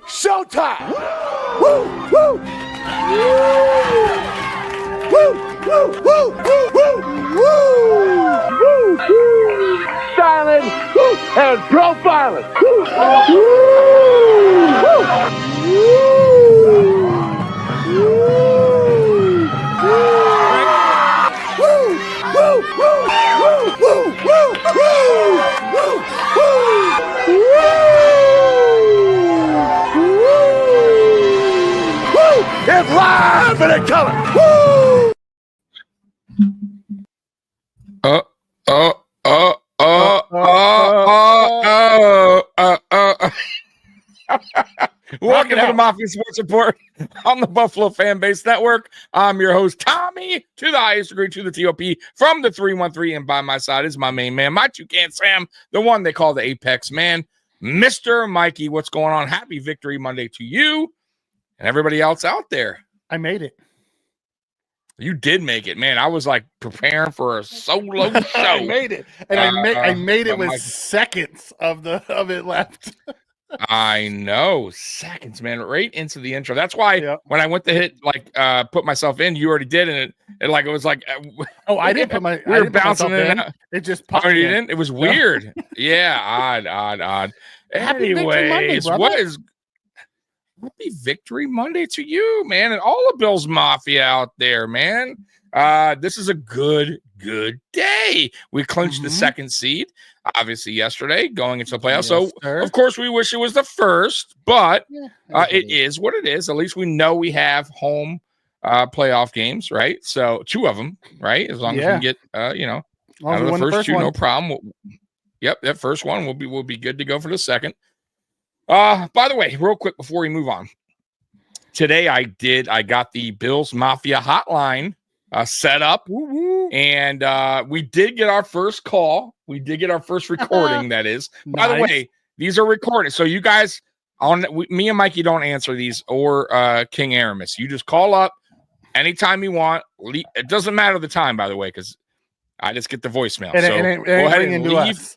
Showtime! Woo! Woo! Woo! Woo! Woo! Woo! Woo! Woo! Silent and profiling. Woo! It's live and in color. Woo! Welcome to the Mafia Sports Report on the Buffalo Fan Base Network. I'm your host, Tommy, to the highest degree, to the TOP, from the 313, and by my side is my main man, my toucan Sam, the one they call the Apex Man, Mr. Mikey. What's going on? Happy Victory Monday to you and everybody else out there. I made it. You did make it, man. I was like preparing for a solo show. I made it, and I made it with seconds of it left. I know, seconds, man, right into the intro. That's why when I went to hit put myself in, you already did, and it was like I didn't put my we were bouncing in. It just popped. Oh, you didn't? It was weird. Yeah, odd. Anyways, Happy Victory Monday to you, man, and all of Bill's Mafia out there, man. This is a good day. We clinched the second seed, obviously, yesterday, going into the playoffs. Yes, so, of course, we wish it was the first, but it is what it is. At least we know we have home playoff games, right? So, 2 of them, right? As long as we get, out of the first 2, no problem. That first one will be good to go for the second. By the way, real quick before we move on, today I got the Bills Mafia hotline set up, and we did get our first call. We did get our first recording. That is, by the way, these are recorded, so you guys me and Mikey don't answer these or King Aramis. You just call up anytime you want. It doesn't matter the time, by the way, because I just get the voicemail. It so ain't go ahead and ringing leave. To us.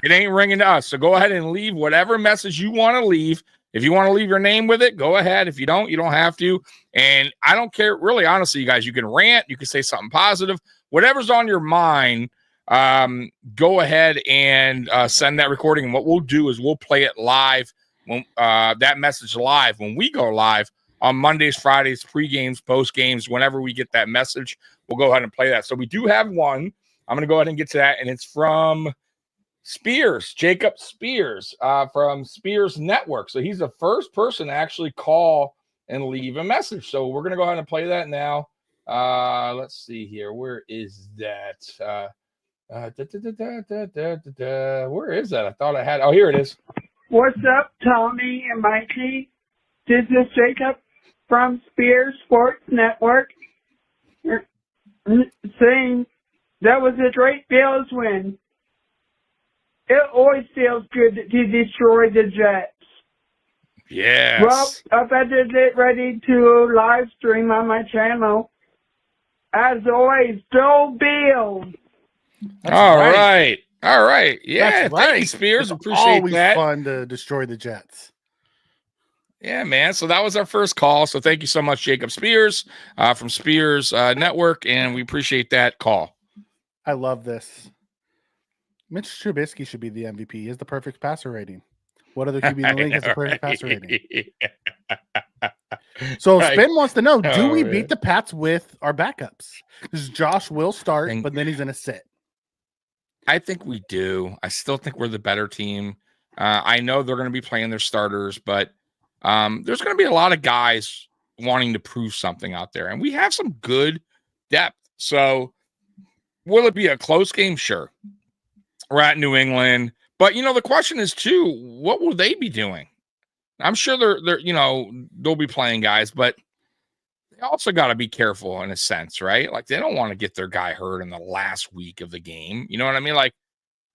It ain't ringing to us. So go ahead and leave whatever message you want to leave. If you want to leave your name with it, go ahead. If you don't have to. And I don't care. Really, honestly, you guys, you can rant. You can say something positive. Whatever's on your mind, go ahead and send that recording. And what we'll do is we'll play it live, when that message live, when we go live on Mondays, Fridays, pre-games, post-games, whenever we get that message, we'll go ahead and play that. So we do have one. I'm going to go ahead and get to that, and it's from Jacob Spears, from Spears Network. So he's the first person to actually call and leave a message. So we're going to go ahead and play that now. Let's see here. Where is that? Where is that? I thought I had. Oh, here it is. What's up, Tommy and Mikey? This is Jacob from Spears Sports Network saying that was a great Bills win. It always feels good to destroy the Jets. Yes. Well, I've had to get ready to live stream on my channel. As always, go Bills. All right. Yeah, That's right. Thank you, Spears. It's Appreciate always that. Fun to destroy the Jets. Yeah, man. So that was our first call. So thank you so much, Jacob Spears, from Spears Network, and we appreciate that call. I love this. Mitch Trubisky should be the MVP. He has the perfect passer rating. What other QB in the league has the perfect passer rating? So Spin wants to know, do we beat the Pats with our backups? Because Josh will start, but then he's going to sit. I think we do. I still think we're the better team. I know they're going to be playing their starters, but there's going to be a lot of guys wanting to prove something out there. And we have some good depth. So will it be a close game? Sure. We're at New England. But, the question is, too, what will they be doing? I'm sure they're they'll be playing guys, but they also got to be careful in a sense, right? Like they don't want to get their guy hurt in the last week of the game. You know what I mean? Like,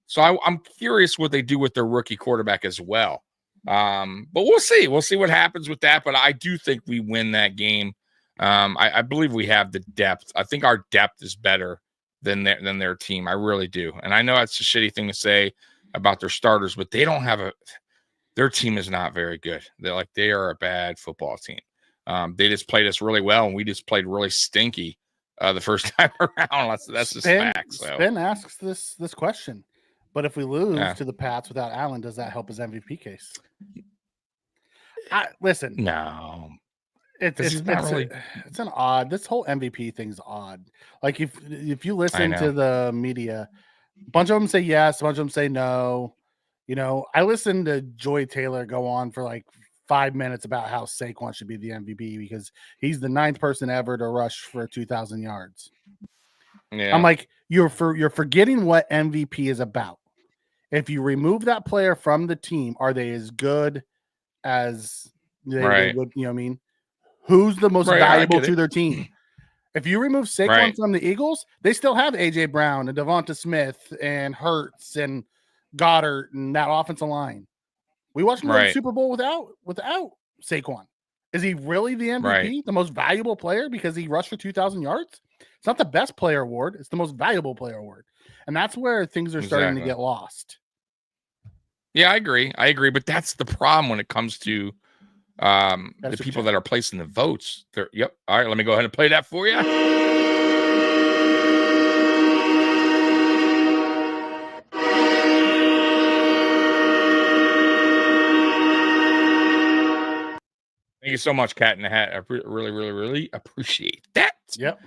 so I'm curious what they do with their rookie quarterback as well. But we'll see. We'll see what happens with that. But I do think we win that game. I believe we have the depth. I think our depth is better than their team. I really do. And I know that's a shitty thing to say about their starters, but they don't have their team is not very good. They are a bad football team. They just played us really well, and we just played really stinky the first time around. That's just facts. So. Ben asks this question, but if we lose to the Pats without Allen, does that help his MVP case? Listen, no. It's an odd. This whole MVP thing's odd. Like if you listen to the media, a bunch of them say yes, a bunch of them say no. I listened to Joy Taylor go on for like 5 minutes about how Saquon should be the MVP because he's the 9th person ever to rush for 2,000 yards. Yeah. I'm like, you're forgetting what MVP is about. If you remove that player from the team, are they as good as they would? You know what I mean? Who's the most valuable to their team? If you remove Saquon from the Eagles, they still have A.J. Brown and Devonta Smith and Hurts and Goddard and that offensive line. We watched him win the Super Bowl without Saquon. Is he really the MVP, the most valuable player because he rushed for 2,000 yards? It's not the best player award. It's the most valuable player award. And that's where things are starting to get lost. Yeah, I agree. But that's the problem when it comes to the people that are placing the votes. Yep. All right, let me go ahead and play that for you. Thank you so much, Cat in the Hat. I really, really, really appreciate that. Yep.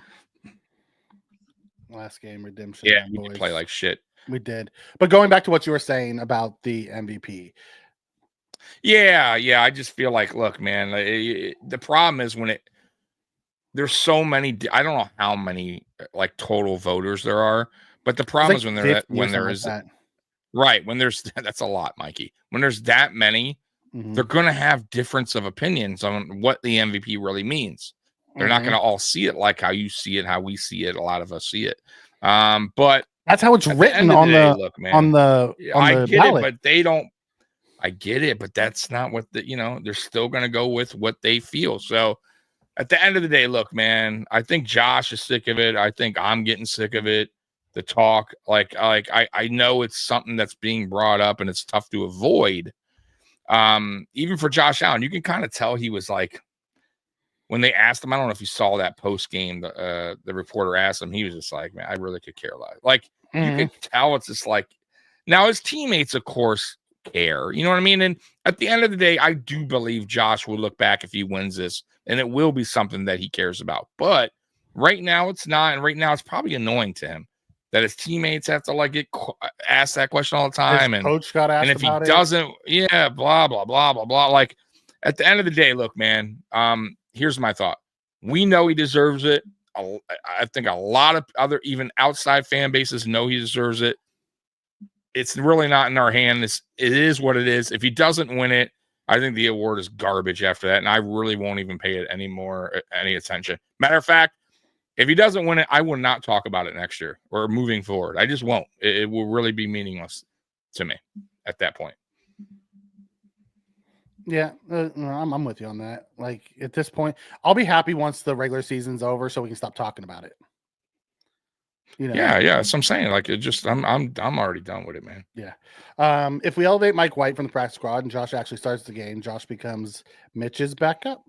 Last game redemption. Yeah, we did play like shit. We did. But going back to what you were saying about the MVP. Yeah. I just feel like, look, man, the problem is there's so many. I don't know how many like total voters there are, but the problem is when there's that's a lot, Mikey. When there's that many, they're going to have difference of opinions on what the MVP really means. They're not going to all see it like how you see it, how we see it. A lot of us see it. But that's how it's written on the I get ballot. it, but they don't. I get it, but that's not what they're still going to go with what they feel. So at the end of the day, look, man, I think Josh is sick of it. I think I'm getting sick of it. The talk, I know it's something that's being brought up and it's tough to avoid. Even for Josh Allen, you can kind of tell he was like, when they asked him, I don't know if you saw that post game, the reporter asked him, he was just like, man, I really could care less. Like you could tell it's just like, now his teammates, of course, care. You know what I mean? And at the end of the day, I do believe Josh will look back if he wins this, and it will be something that he cares about. But right now, it's not, and right now, it's probably annoying to him that his teammates have to like get asked that question all the time. His coach got asked, and if he doesn't, blah blah blah blah blah. Like at the end of the day, look, man. Here's my thought. We know he deserves it. I think a lot of other even outside fan bases know he deserves it. It's really not in our hands. It is what it is. If he doesn't win it, I think the award is garbage after that, and I really won't even pay it any attention. Matter of fact, if he doesn't win it, I will not talk about it next year or moving forward. I just won't. It will really be meaningless to me at that point. Yeah, I'm with you on that. Like at this point, I'll be happy once the regular season's over, so we can stop talking about it. Yeah. That's what I'm saying. Like it just, I'm already done with it, man. Yeah. If we elevate Mike White from the practice squad and Josh actually starts the game, Josh becomes Mitch's backup.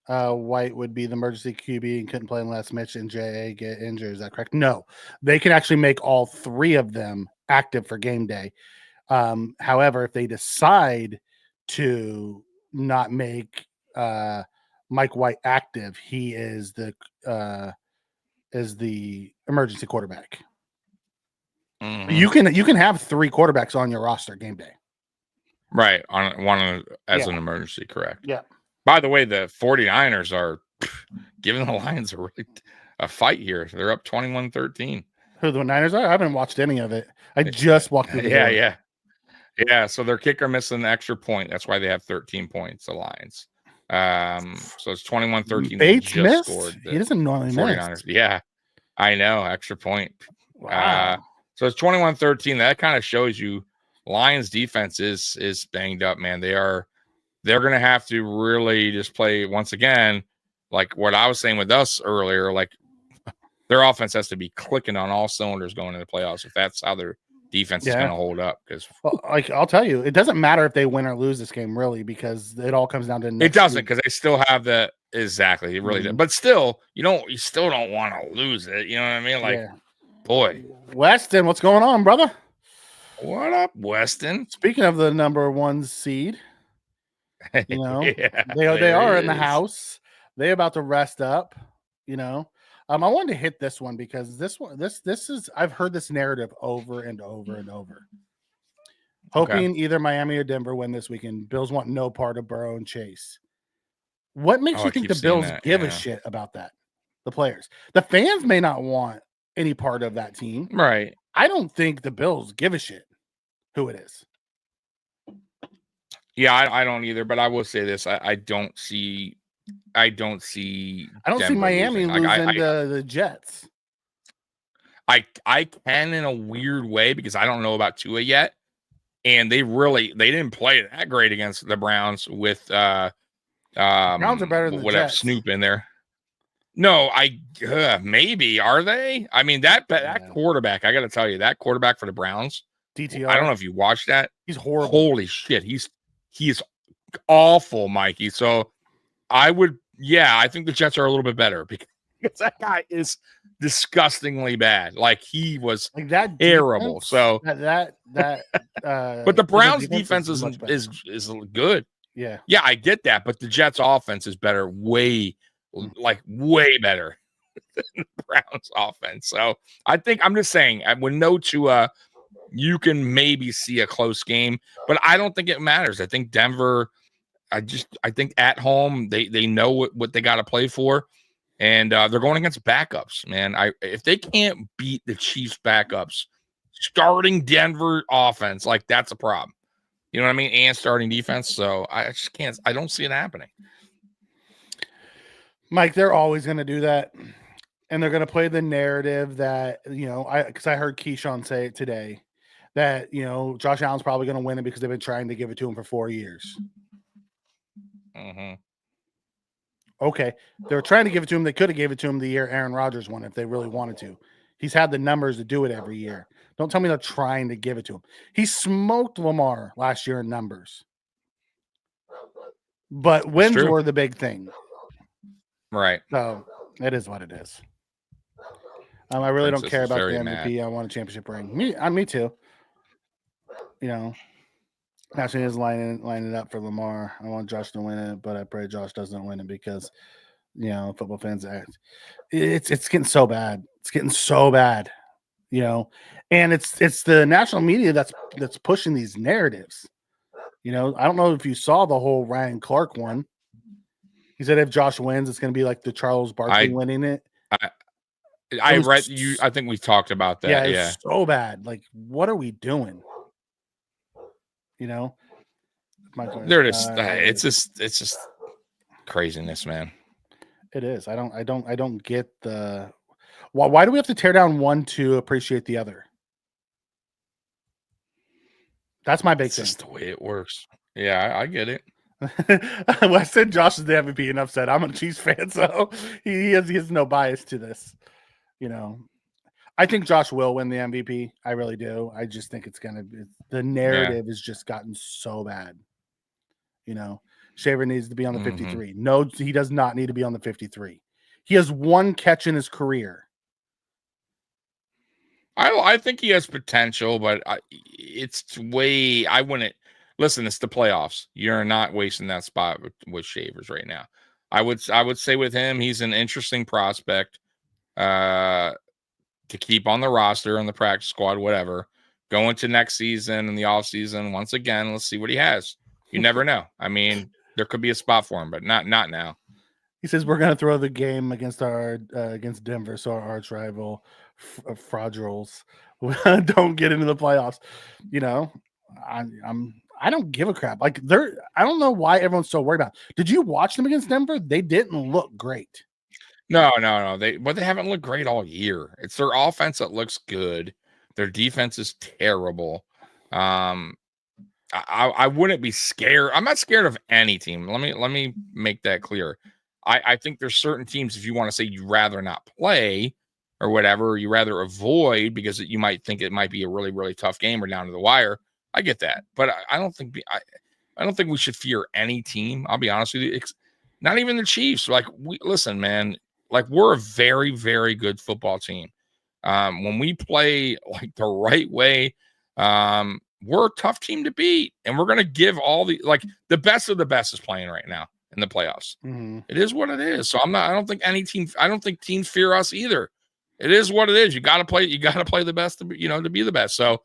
White would be the emergency QB and couldn't play unless Mitch and J.A. get injured. Is that correct? No, they can actually make all three of them active for game day. However, if they decide to not make Mike White active, he is the emergency quarterback. You can have three quarterbacks on your roster game day. Right. On one as an emergency, correct. Yeah. By the way, the 49ers are giving the Lions a fight here. They're up 21-13. Who the Niners are? I haven't watched any of it. I just walked through the door. Yeah. Yeah, so their kicker missing an extra point. That's why they have 13 points, the Lions. So it's 21-13. They Bates just missed? scored. He doesn't normally 49ers. miss. Yeah, I know. Extra point. Wow. So it's 21-13. That kind of shows you Lions defense is banged up, man. They're going to have to really just play once again, like what I was saying with us earlier, like their offense has to be clicking on all cylinders going into the playoffs if that's how their defense is going to hold up. Because like I'll tell you, it doesn't matter if they win or lose this game, really, because it all comes down to it doesn't, because they still have the exactly. It really does. But still, you still don't want to lose it. You know what I mean? Like, boy, Weston, what's going on, brother? What up, Weston? Speaking of the number 1 seed, you know, they are in the house. They about to rest up, you know. I wanted to hit this one because this is I've heard this narrative over and over and over. Hoping either Miami or Denver win this weekend. Bills want no part of Burrow and Chase. What makes you think the Bills give a shit about that? The players. The fans may not want any part of that team. Right. I don't think the Bills give a shit who it is. Yeah, I don't either, but I will say this. I don't see Denver Miami losing to the Jets. I can in a weird way because I don't know about Tua yet. And they didn't play that great against the Browns with Browns are better than the Jets. Snoop in there. No, maybe are they? I mean that quarterback. I got to tell you, that quarterback for the Browns. DTR. I don't know if you watched that. He's horrible. Holy shit, he is awful, Mikey. So I think the Jets are a little bit better because that guy is disgustingly bad. Like he was like that terrible. Defense, so but the Browns defense is good. Yeah, I get that, but the Jets offense is better, way better than the Browns offense. So I'm just saying, with no Tua, you can maybe see a close game, but I don't think it matters. I think Denver, I think at home they know what they got to play for. And they're going against backups, man. If they can't beat the Chiefs backups, starting Denver offense, like that's a problem. You know what I mean? And starting defense. So I just can't. I don't see it happening. Mike, they're always going to do that, and they're going to play the narrative that because I heard Keyshawn say it today that Josh Allen's probably going to win it because they've been trying to give it to him for 4 years. Mm-hmm. Okay, they were trying to give it to him. They could have gave it to him the year Aaron Rodgers won if they really wanted to. He's had the numbers to do it every year. Don't tell me they're trying to give it to him. He smoked Lamar last year in numbers. But wins were the big thing. Right. So it is what it is. I really don't care about the MVP. Mad. I want a championship ring. Me too. Actually, is lining it up for Lamar. I want Josh to win it, but I pray Josh doesn't win it because, football fans it's getting so bad. It's getting so bad, and it's the national media that's pushing these narratives. I don't know if you saw the whole Ryan Clark one. He said if Josh wins, it's going to be like the Charles Barkley winning it. I read you. I think we talked about that. Yeah, it's so bad. Like, what are we doing? It's just craziness, man. It is. I don't get the why do we have to tear down one to appreciate the other? That's my big thing. It's just the way it works. Yeah, I get it. I said Josh is the MVP and upset. I'm a Chiefs fan, so he has no bias to this. I think Josh will win the MVP. I really do. I just think the narrative has just gotten so bad. Shaver needs to be on the 53. No, he does not need to be on the 53. He has one catch in his career. I think he has potential, but it's way. I wouldn't listen. It's the playoffs. You're not wasting that spot with Shavers right now. I would say with him, he's an interesting prospect. To keep on the roster, on the practice squad, whatever. Go into next season and the off season. Once again, let's see what he has. You never know. I mean, there could be a spot for him, but not now. He says we're going to throw the game against Denver, so our arch rival, Fraudulous, don't get into the playoffs. I don't give a crap. Like I don't know why everyone's so worried about. Did you watch them against Denver? They didn't look great. No. They haven't looked great all year. It's their offense that looks good. Their defense is terrible. I wouldn't be scared. I'm not scared of any team. Let me make that clear. I think there's certain teams, if you want to say you'd rather not play or whatever, you rather avoid because you might think it might be a really, really tough game or down to the wire. I get that, but I don't think we should fear any team. I'll be honest with you. Not even the Chiefs. Like listen, man, like we're a very, very good football team. When we play like the right way, we're a tough team to beat, and we're going to give the best of the best is playing right now in the playoffs. Mm-hmm. It is what it is. So I don't think teams fear us either. It is what it is. You got to play the best to be the best. So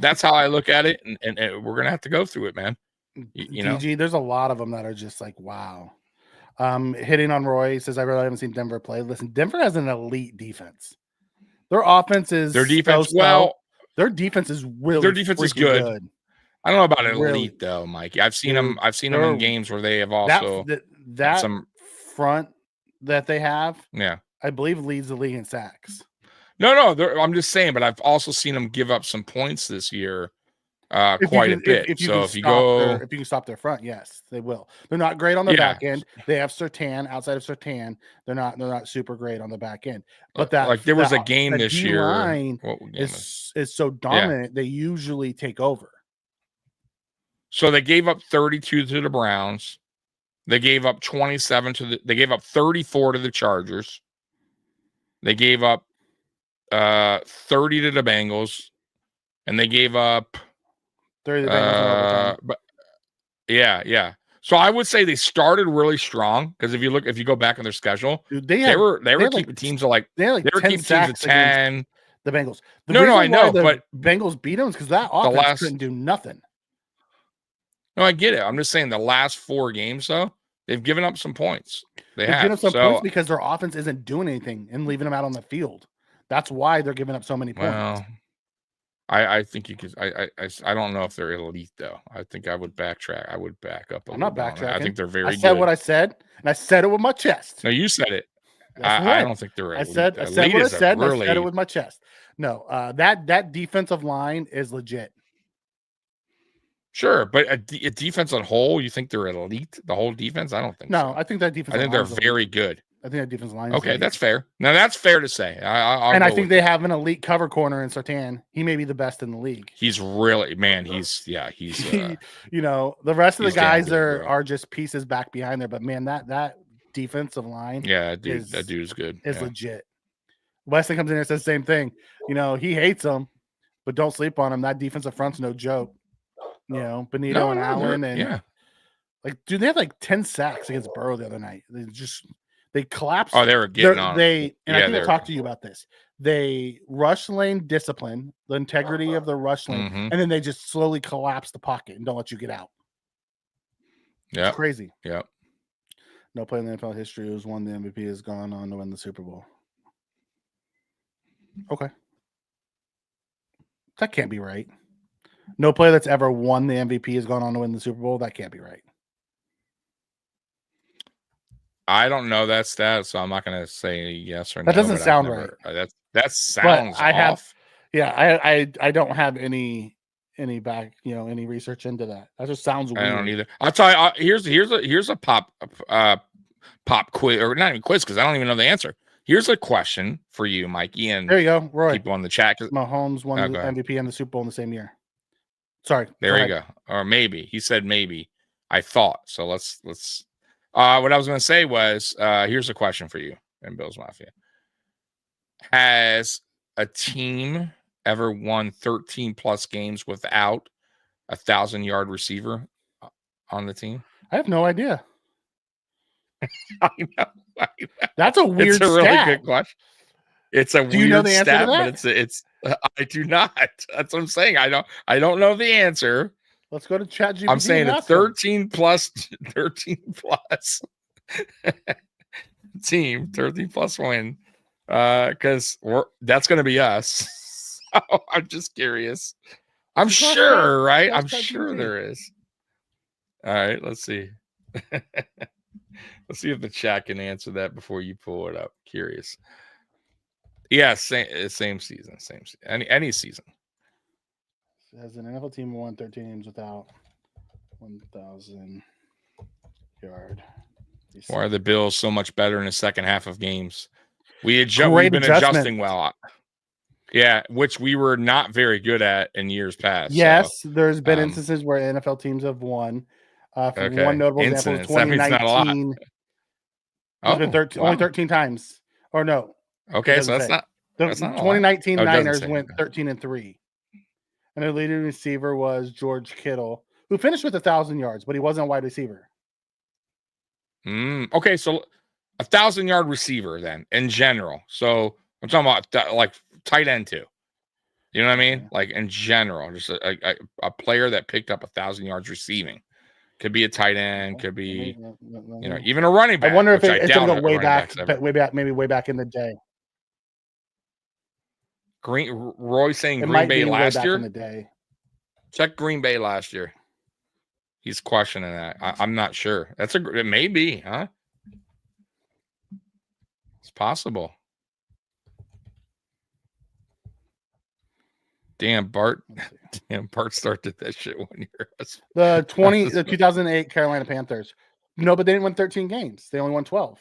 that's how I look at it. And we're going to have to go through it, man. DG, there's a lot of them that are just like, wow. Hitting on Roy, says, I really haven't seen Denver play. Listen, Denver has an elite defense. Their offense is their defense. Their defense is really good. I don't know about elite though, Mike. I've seen them in games where they have also that front that they have. Yeah, I believe leads the league in sacks. No, I'm just saying, but I've also seen them give up some points this year. Quite a bit. If you can stop their front, yes, they will. They're not great on the back end. They have Surtain. Outside of Surtain, they're not super great on the back end. But there was a game this year. Line is so dominant. They usually take over. So they gave up 32 to the Browns. They gave up 27 they gave up 34 to the Chargers. They gave up 30 to the Bengals, and they gave up. But yeah. So I would say they started really strong because if you go back on their schedule, dude, they were keeping teams to they were keeping teams to 10. The Bengals. No, I know, but Bengals beat them because that offense couldn't do nothing. No, I get it. I'm just saying the last 4 games though, they've given up some points. They've given up some points because their offense isn't doing anything and leaving them out on the field. That's why they're giving up so many points. Well, I think you could. I don't know if they're elite though. I think I would backtrack. I would back up. I'm not backtracking. I think they're very good. I said what I said, and I said it with my chest. No, you said it. I don't think they're elite. I said what I said, and I said it with my chest. No, that defensive line is legit. Sure, but a defense on whole, you think they're elite? The whole defense? I don't think so. No, I think that defense. I think they're very good. I think that defense line. Okay, that's fair. Now that's fair to say. I think they have an elite cover corner in Surtain. He may be the best in the league. He's really, man. He's. The rest of the guys are just pieces back behind there. But man, that defensive line. Yeah, dude, that dude is good. Is legit. Weston comes in and says the same thing. He hates them, but don't sleep on him. That defensive front's no joke. Benito and Allen and dude, they had like 10 sacks against Burrow the other night. They collapsed. Oh, they were getting on. I think I'll talk to you about this. They rush lane discipline, the integrity of the rush lane, and then they just slowly collapse the pocket and don't let you get out. Yeah, it's crazy. Yeah. No player in the NFL history who's won the MVP has gone on to win the Super Bowl. Okay, that can't be right. No player that's ever won the MVP has gone on to win the Super Bowl. That can't be right. I don't know that stat, so I'm not going to say yes or no. That doesn't sound right. That sounds off. I don't have any any research into that. That just sounds weird. I don't either. I'll tell you. Here's a pop quiz, or not even quiz, because I don't even know the answer. Here's a question for you, Mikey, and there you go, Roy. People on the chat. Mahomes won the MVP and the Super Bowl in the same year. Sorry. There you go. Or maybe he said maybe. I thought so. Let's. What I was going to say was, here's a question for you in Bills Mafia. Has a team ever won 13 plus games without a 1,000-yard receiver on the team? I have no idea. I know. That's a weird. It's a really good question. It's a weird. Do you know the answer to that? But it's. I do not. That's what I'm saying. I don't know the answer. Let's go to ChatGPT. I'm saying a 13 plus team, 13 plus win, because that's going to be us. So I'm just curious. I'm sure, right? I'm Cross sure ChatGPT. there is. All right, let's see. Let's see if the chat can answer that before you pull it up. Curious. Yeah, same season. Any season. As an NFL team won 13 games without 1,000 yard. Why are the Bills so much better in the second half of games? We've Great been adjustment. adjusting well. Yeah, which we were not very good at in years past. Yes, so, there's been instances where NFL teams have won. Okay. One notable example is 2019. There's been only 13 times. Or no. Okay, so that's not. The That's not 2019 Oh, Niners went 13-3. And their leading receiver was George Kittle, who finished with 1,000 yards, but he wasn't a wide receiver. Okay, so 1,000-yard receiver then in general. So I'm talking about like tight end too. You know what I mean? Okay. Like in general, just a player that picked up 1,000 yards receiving. Could be a tight end, could be even a running back. I wonder if it's going to go way back in the day. Roy saying It Green might Bay be last way back year. in the day. Check Green Bay last year. He's questioning that. I'm not sure. It may be, huh? It's possible. Damn, Bart started that shit 1 year. The 2008 Carolina Panthers. No, but they didn't win 13 games. They only won 12.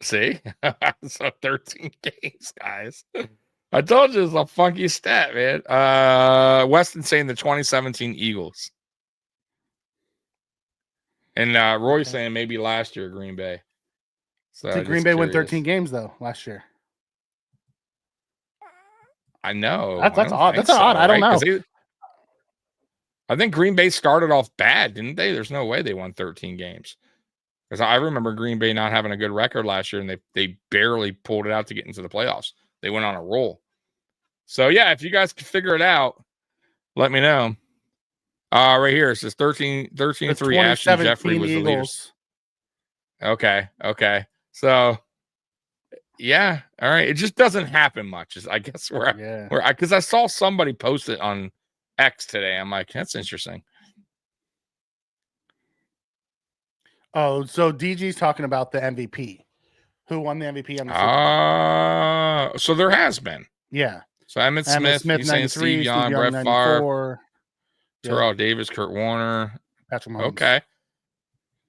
See? So 13 games, guys. I told you it's a funky stat, man. Weston saying the 2017 Eagles. And Roy saying maybe last year Green Bay. So Did Green Bay win 13 games though last year? I know. That's odd. That's odd. I don't know. I think Green Bay started off bad, didn't they? There's no way they won 13 games. Because I remember Green Bay not having a good record last year, and they barely pulled it out to get into the playoffs. They went on a roll. So, yeah, if you guys can figure it out, let me know. Right here, it says 13-3. Ashton Jeffrey was the leader. Okay. So, yeah, all right. It just doesn't happen much, I guess, because I saw somebody post it on X today. I'm like, that's interesting. Oh, so DG's talking about the MVP. Who won the MVP on the Super Bowl? So there has been. Yeah. So Emmitt Smith, he's saying Steve Young, Brett Favre, Terrell Davis, Kurt Warner. Patrick Mahomes. Okay.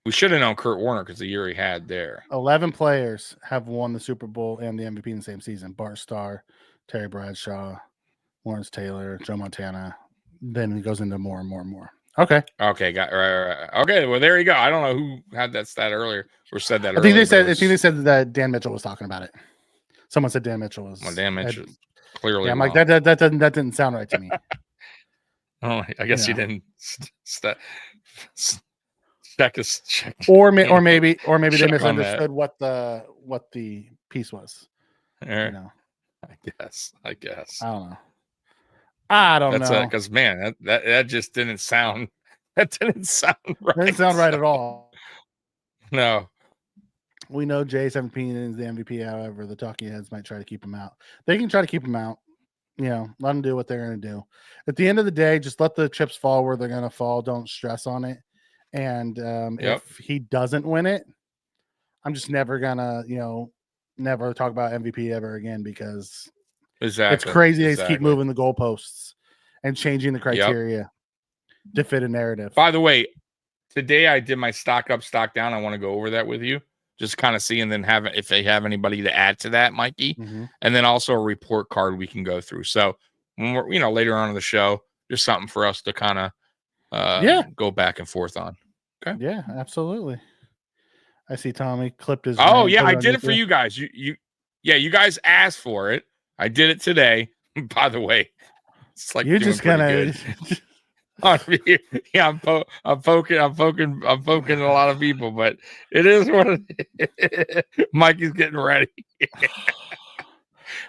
We should have known Kurt Warner because the year he had there. 11 players have won the Super Bowl and the MVP in the same season. Bart Starr, Terry Bradshaw, Lawrence Taylor, Joe Montana. Then he goes into more and more and more. Okay. Got right. Okay, well there you go. I don't know who had that stat earlier or said that. I think they said that Dan Mitchell was talking about it. Someone said Dan Mitchell was. Well, Dan Mitchell clearly. Yeah, I'm like that didn't sound right to me. Oh, I guess he didn't check. Or maybe they misunderstood what the piece was. I guess. I don't know. I don't know. Because man, that just didn't sound. That didn't sound right. Didn't sound right at all. No. We know J17 is the MVP. However, the talking heads might try to keep him out. They can try to keep him out. Let them do what they're going to do. At the end of the day, just let the chips fall where they're going to fall. Don't stress on it. And if he doesn't win it, I'm just never gonna, never talk about MVP ever again because it's crazy. They keep moving the goalposts and changing the criteria to fit a narrative. By the way, today I did my stock up, stock down. I want to go over that with you, just kind of see, and then if they have anybody to add to that, Mikey, and then also a report card we can go through. So when we're, later on in the show, just something for us to kind of go back and forth on. Okay. Yeah, absolutely. I see Tommy clipped his. Oh yeah, I did it for you guys. You guys asked for it. I did it today. By the way, it's like you're just gonna. I'm poking a lot of people, but it is what it is. Mikey's getting ready.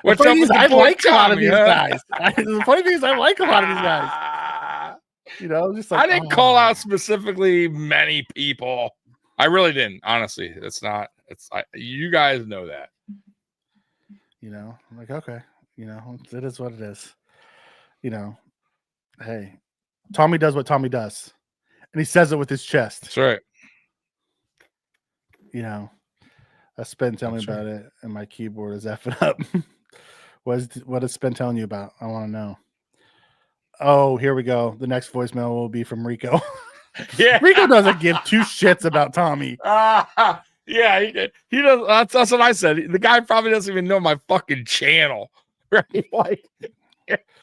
What's up? I like a lot of these guys. The funny thing is, I like a lot of these guys. Just like I didn't call out specifically many people. I really didn't. Honestly, you guys know that. I'm like, okay, it is what it is. Hey, Tommy does what Tommy does, and he says it with his chest. That's right. You know, Spin tell me about it, and my keyboard is effing up. What is Spin telling you about? I want to know. Oh, here we go. The next voicemail will be from Rico. Yeah, Rico doesn't give two shits about Tommy. Yeah, he does. That's what I said. The guy probably doesn't even know my fucking channel. Right? Like,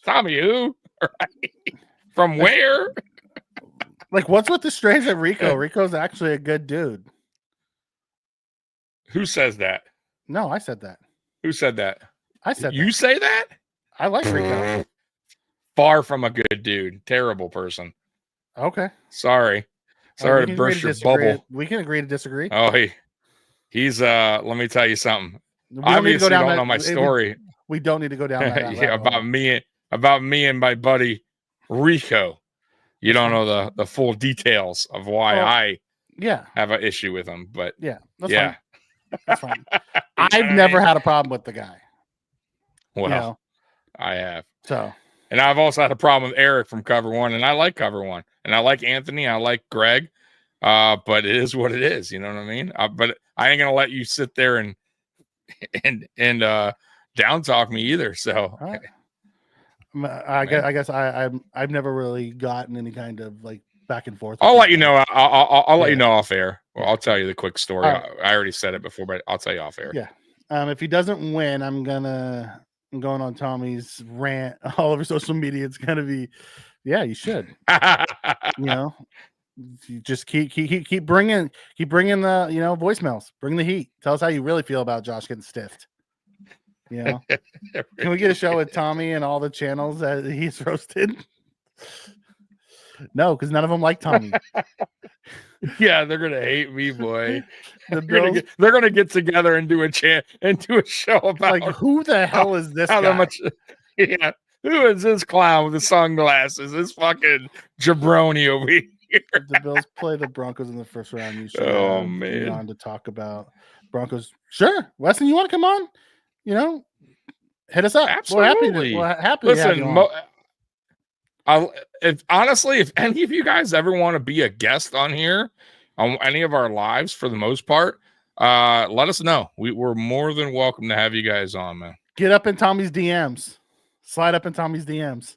Tommy, who? Right? From where? Like, what's with the strays at Rico? Rico's actually a good dude. Who says that? No, I said that. Who said that? I said you that. say that? I like Rico. Far from a good dude. Terrible person. Okay. Sorry to burst your bubble. We can agree to disagree. Oh, he's let me tell you something. Obviously, don't know my story. We don't need to go down that yeah, about me and my buddy Rico. You don't know the full details of why I have an issue with him, but that's fine. That's fine. I've never had a problem with the guy. Well, I have. So, and I've also had a problem with Eric from Cover One, and I like Cover One, and I like Anthony, I like Greg, but it is what it is. You know what I mean? But I ain't gonna let you sit there and down talk me either. So, I guess I've never really gotten any kind of like back and forth. I'll let you know. I'll let you know off air. Well, I'll tell you the quick story. I already said it before, but I'll tell you off air. Yeah. If he doesn't win, I'm going on Tommy's rant all over social media. It's gonna be, you should. You know, you just keep bringing the voicemails. Bring the heat. Tell us how you really feel about Josh getting stiffed. You know, can we get a show with Tommy and all the channels that he's roasted? No, because none of them like Tommy. Yeah, they're gonna hate me, boy. They're gonna get together and do a show about like who the hell is this guy? Who is this clown with the sunglasses? This fucking jabroni over here. The Bills play the Broncos in the first round. You should man, on to talk about Broncos. Sure, Weston, you want to come on? You know, hit us up. Absolutely. We're happy. Listen, if any of you guys ever want to be a guest on here on any of our lives, for the most part, let us know. We're more than welcome to have you guys on, man. Get up in Tommy's DMs. Slide up in Tommy's DMs.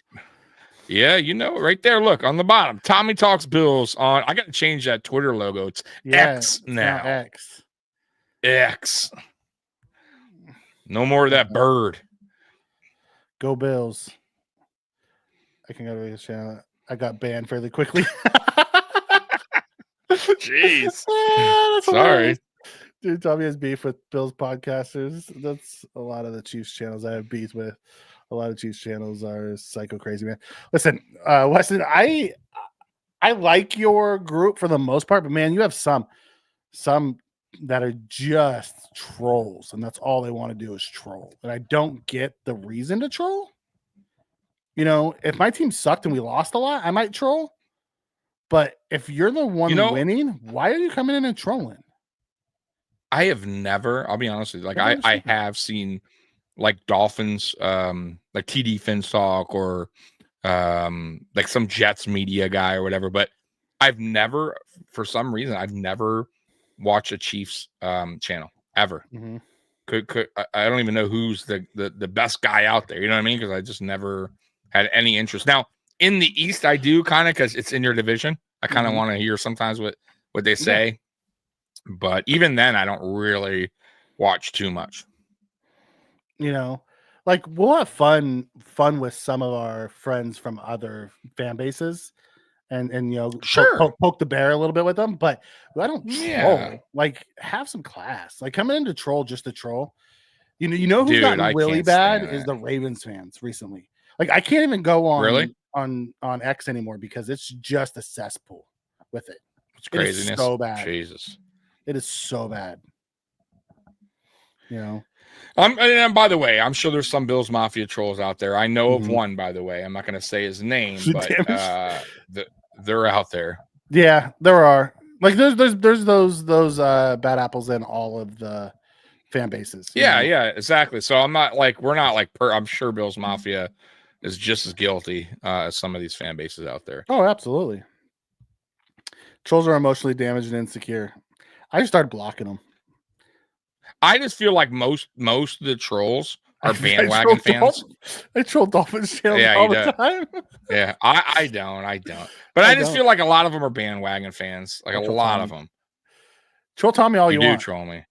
Yeah, right there. Look on the bottom. Tommy Talks Bills on. I got to change that Twitter logo. It's X now. X. No more of that bird. Go Bills. I can go to his channel. I got banned fairly quickly. Jeez. Sorry. Dude, Tommy has beef with Bills podcasters. That's a lot of the Chiefs channels I have beef with. A lot of Chiefs channels are psycho crazy, man. Listen, Weston, I like your group for the most part, but man, you have some that are just trolls, and that's all they want to do is troll. And I don't get the reason to troll. You know, if my team sucked and we lost a lot, I might troll. But if you're the one winning, why are you coming in and trolling? I have never, I'll be honest with you, like I have seen like Dolphins, like TD Finstock or like some Jets media guy or whatever, but I've never, for some reason, I've never watched a Chiefs channel ever. Mm-hmm. I don't even know who's the best guy out there. You know what I mean? Because I just never had any interest. Now in the East, I do kind of, because it's in your division. I kind of want to hear sometimes what they say, but even then, I don't really watch too much. You know, like we'll have fun with some of our friends from other fan bases, and you know, poke the bear a little bit with them. But I don't troll. Like, have some class. Like coming in to troll just to troll. You know who's gotten really bad is the Ravens fans recently. Like I can't even go on X anymore because it's just a cesspool with it. It's craziness. It is so bad. Jesus, it is so bad. You know. And by the way, I'm sure there's some Bills Mafia trolls out there. I know of one, by the way. I'm not going to say his name, but they're out there. Yeah, there are. Like there's those bad apples in all of the fan bases. Yeah, exactly. So I'm not like, we're not like, I'm sure Bills Mafia is just as guilty as some of these fan bases out there. Oh, absolutely. Trolls are emotionally damaged and insecure. I just started blocking them. I just feel like most of the trolls are bandwagon fans. I troll Dolphins channels all the time. Yeah, I don't. But I just feel like a lot of them are bandwagon fans. Like a lot of them. Troll Tommy all you want. You do troll me.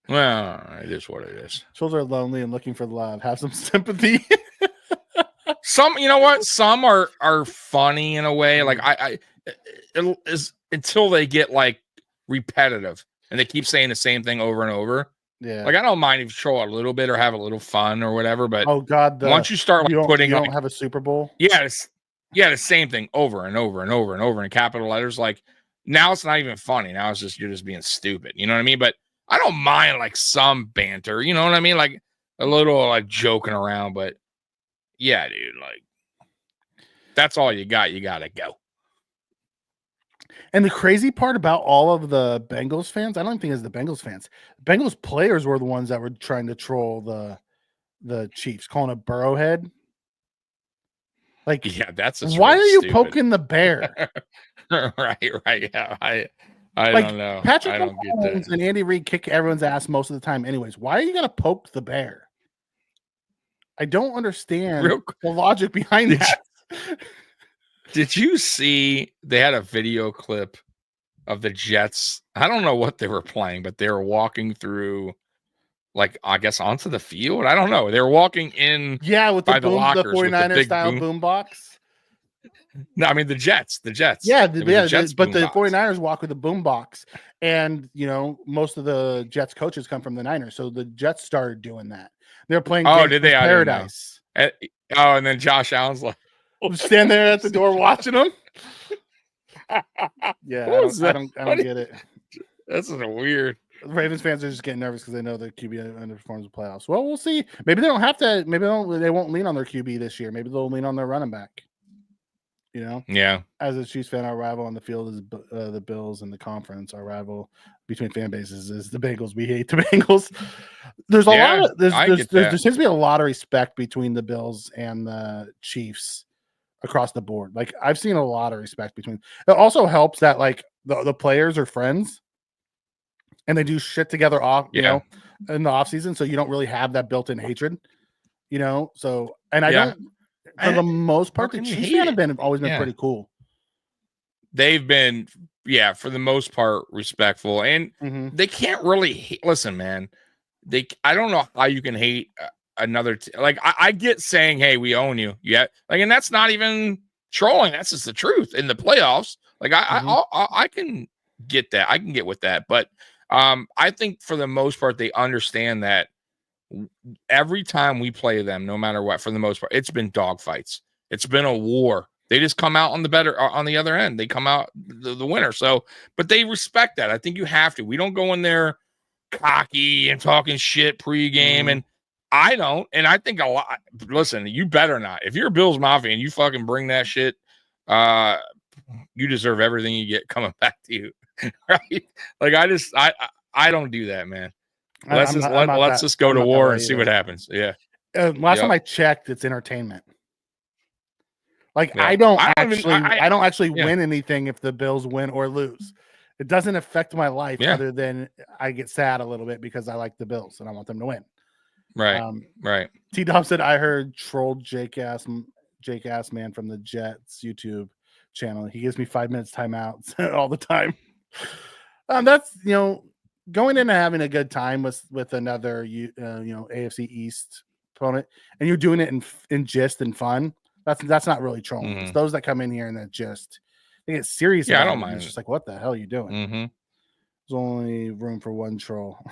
Well, it is what it is. Trolls are lonely and looking for love. Have some sympathy. Some, you know what? Some are funny in a way. Like it is until they get like repetitive and they keep saying the same thing over and over. Yeah. Like I don't mind if you troll a little bit or have a little fun or whatever, but oh god, once you start like putting, you don't have a Super Bowl. Yeah, the same thing over and over and over and over in capital letters. Like now it's not even funny. Now it's just you're just being stupid. You know what I mean? But I don't mind like some banter. You know what I mean? Like a little like joking around. But yeah, dude, like that's all you got. You gotta go. And the crazy part about all of the Bengals fans, I don't think it's the Bengals fans. Bengals players were the ones that were trying to troll the Chiefs, calling it Burrowhead. Like, yeah, that's why are you poking the bear? right. Yeah, I like, don't know. Patrick I don't get that. And Andy Reid kick everyone's ass most of the time, anyways. Why are you gonna poke the bear? I don't understand the logic behind that. Did you see they had a video clip of the Jets? I don't know what they were playing, but they were walking through, like, I guess onto the field. I don't know. They were walking in. Yeah, with the lockers, the 49er style boom box. No, I mean the Jets. Yeah, the Jets, but the 49ers walk with a boom box. And, you know, most of the Jets coaches come from the Niners. So the Jets started doing that. They're playing did they? Paradise. And then Josh Allen's like, stand there at the door watching them. Yeah, I don't get it. That's weird. Ravens fans are just getting nervous because they know their QB underperforms the playoffs. Well, we'll see. Maybe they don't have to. Maybe they won't lean on their QB this year. Maybe they'll lean on their running back. You know. Yeah. As a Chiefs fan, our rival on the field is the Bills, and the conference. Our rival between fan bases is the Bengals. We hate the Bengals. There's a lot. There seems to be a lot of respect between the Bills and the Chiefs across the board. Like I've seen a lot of respect between. It also helps that like the players are friends and they do shit together you know, in the off season. So you don't really have that built-in hatred, you know? So, and I don't, for the most part, the Chiefs have always been pretty cool. They've been, for the most part, respectful, and they can't really listen, man. I don't know how you can hate another like I get saying, hey, we own you, like, and that's not even trolling, that's just the truth in the playoffs. Like I can get that, I can get with that, but I think for the most part they understand that every time we play them, no matter what, for the most part, it's been dogfights, it's been a war. They just come out on the other end. They come out the winner. So, but they respect that. I think you have to. We don't go in there cocky and talking shit pregame, and I don't. And I think a lot. Listen, you better not. If you're Bills Mafia and you fucking bring that shit, you deserve everything you get coming back to you, right? Like I don't do that, man. Let's just go to war and see what happens. Yeah. Last time I checked, it's entertainment. Like I don't actually win anything if the Bills win or lose. It doesn't affect my life other than I get sad a little bit because I like the Bills and I want them to win. Right. Right. T-Dub said I heard troll Jake Ass Man from the Jets YouTube channel. He gives me 5 minutes timeout all the time. That's, you know, going into having a good time with another AFC East opponent, and you're doing it in gist and fun. That's not really trolling. It's those that come in here and that just they get serious. Yeah, I don't mind. It's just like, what the hell are you doing? There's only room for one troll.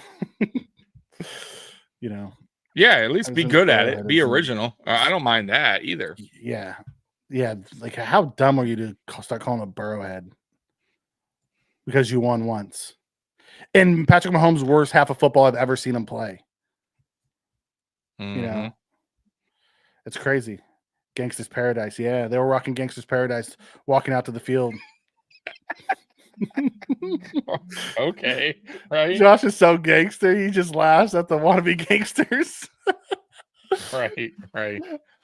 You know. Yeah, at least be good at it. Be original. I don't mind that either. Yeah. Like, how dumb are you to start calling a Burrowhead because you won once? And Patrick Mahomes' worst half of football I've ever seen him play. You know, it's crazy. Gangsta's Paradise. Yeah, they were rocking Gangsta's Paradise walking out to the field. Okay. Right. Josh is so gangster. He just laughs at the wannabe gangsters. Right.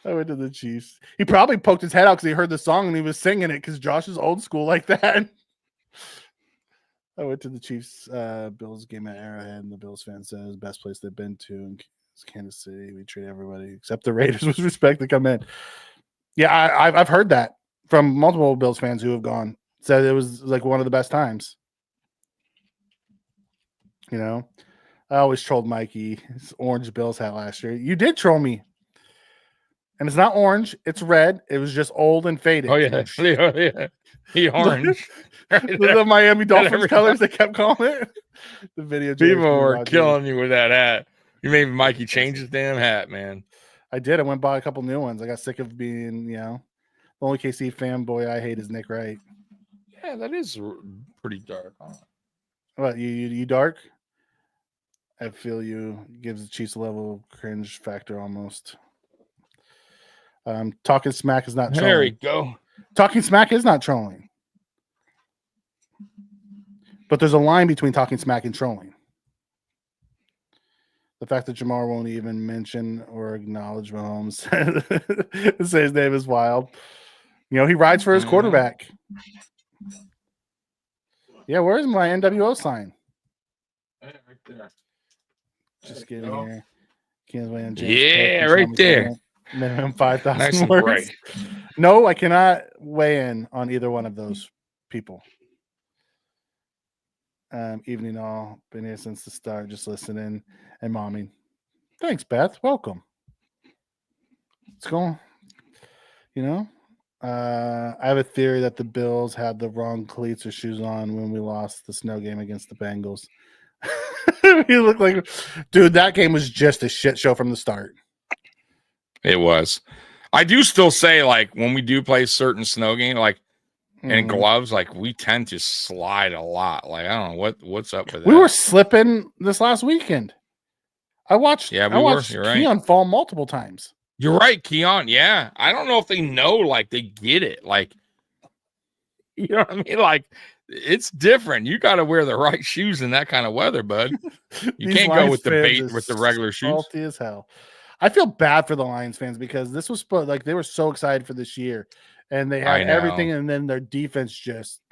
I went to the Chiefs. He probably poked his head out because he heard the song and he was singing it because Josh is old school like that. I went to the Chiefs Bills game at Arrowhead, and the Bills fan says best place they've been to in Kansas City. We treat everybody except the Raiders with respect to come in. Yeah, I've heard that from multiple Bills fans who have gone. Said it was like one of the best times. You know, I always trolled Mikey. His orange Bills hat last year. You did troll me. And it's not orange, it's red. It was just old and faded. Oh, yeah. The orange. The Miami Dolphins colors they kept calling it. The video. People were killing you with that hat. You made Mikey change his damn hat, man. I did. I went and bought a couple new ones. I got sick of being, the only KC fanboy I hate is Nick Wright. Yeah, that is pretty dark. Huh? What, you dark? I feel you. Gives the Chiefs a level of cringe factor almost. Talking smack is not trolling. There we go. Talking smack is not trolling. But there's a line between talking smack and trolling. The fact that Jamar won't even mention or acknowledge Mahomes, say his name is wild. He rides for his quarterback. Yeah, where's my NWO sign? Right there. Just getting here. Yeah, right there. Minimum 5,000 nice words. Bright. No, I cannot weigh in on either one of those people. Evening all. Been here since the start, just listening and momming. Thanks, Beth. Welcome. Let's go. I have a theory that the Bills had the wrong cleats or shoes on when we lost the snow game against the Bengals. You look like, dude, that game was just a shit show from the start. It was. I do still say, like, when we do play certain snow game, like, and gloves, like, we tend to slide a lot. Like, I don't know what's up with that. We were slipping this last weekend. I watched You're Keon fall multiple times. You're right, Keon. Yeah. I don't know if they know, like, they get it. Like, you know what I mean? Like, it's different. You got to wear the right shoes in that kind of weather, bud. You can't go with the regular shoes. Salty as hell. I feel bad for the Lions fans because this was like they were so excited for this year, and they had everything, and then their defense just.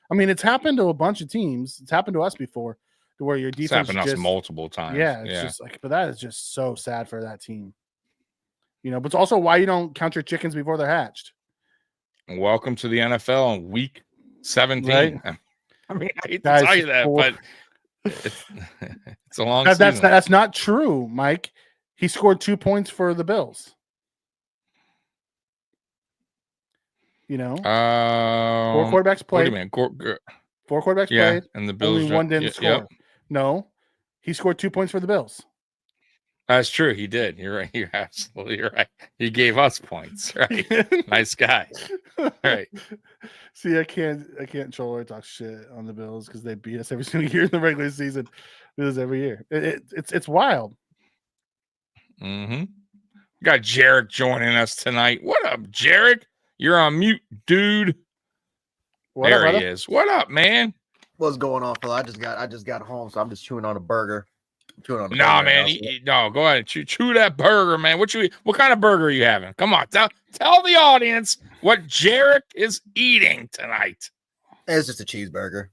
I mean, it's happened to a bunch of teams. It's happened to us before, to where your defense happened to us multiple times. Yeah, it's just like, but that is just so sad for that team. But it's also why you don't count your chickens before they're hatched. Welcome to the NFL in week 17. Right? I mean, I hate to tell you that, but it's a long season. That's not true, Mike. He scored 2 points for the Bills. 4 quarterbacks played. Four quarterbacks played. And the Bills only one didn't score. Yep. No, he scored 2 points for the Bills. That's true. He did. You're right. You're absolutely right. He gave us points. Right. Nice guy. Right. See, I can't troll or talk shit on the Bills because they beat us every single year in the regular season. It is every year. It's wild. We got Jarek joining us tonight. What up, Jarek? You're on mute, dude. There he is. What up, man? What's going on, fella? I just got home, so I'm just chewing on a burger. Nah, man. No, go ahead. Chew that burger, man. What kind of burger are you having? Come on, tell the audience what Jarek is eating tonight. It's just a cheeseburger.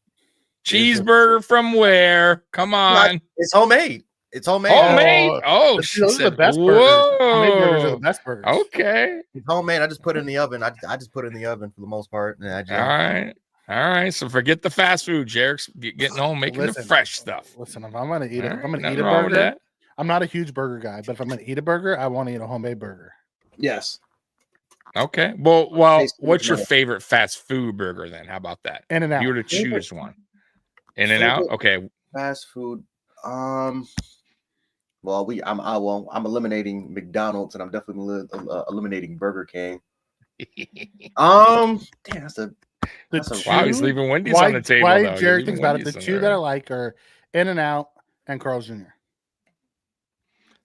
Cheeseburger from where? Come on. It's homemade. It's homemade. Homemade? Oh, those are the best burgers. Homemade burgers are the best burgers. Okay. It's homemade. I just put it in the oven. I just put it in the oven for the most part. All right. So forget the fast food, Jarek's getting home, making the fresh stuff. Listen, if I'm gonna eat it, I'm gonna eat a burger. I'm not a huge burger guy, but if I'm gonna eat a burger, I want to eat a homemade burger. Yes. Okay. Well, what's your favorite fast food burger then? How about that? In-N-Out. If you were to choose one. In-N-Out? Okay. Fast food. Well, I'm eliminating McDonald's, and I'm definitely eliminating Burger King. Damn, wow, he's leaving Wendy's on the table. Why Jared thinks about it? The two that I like are In-N-Out and Carl's Jr.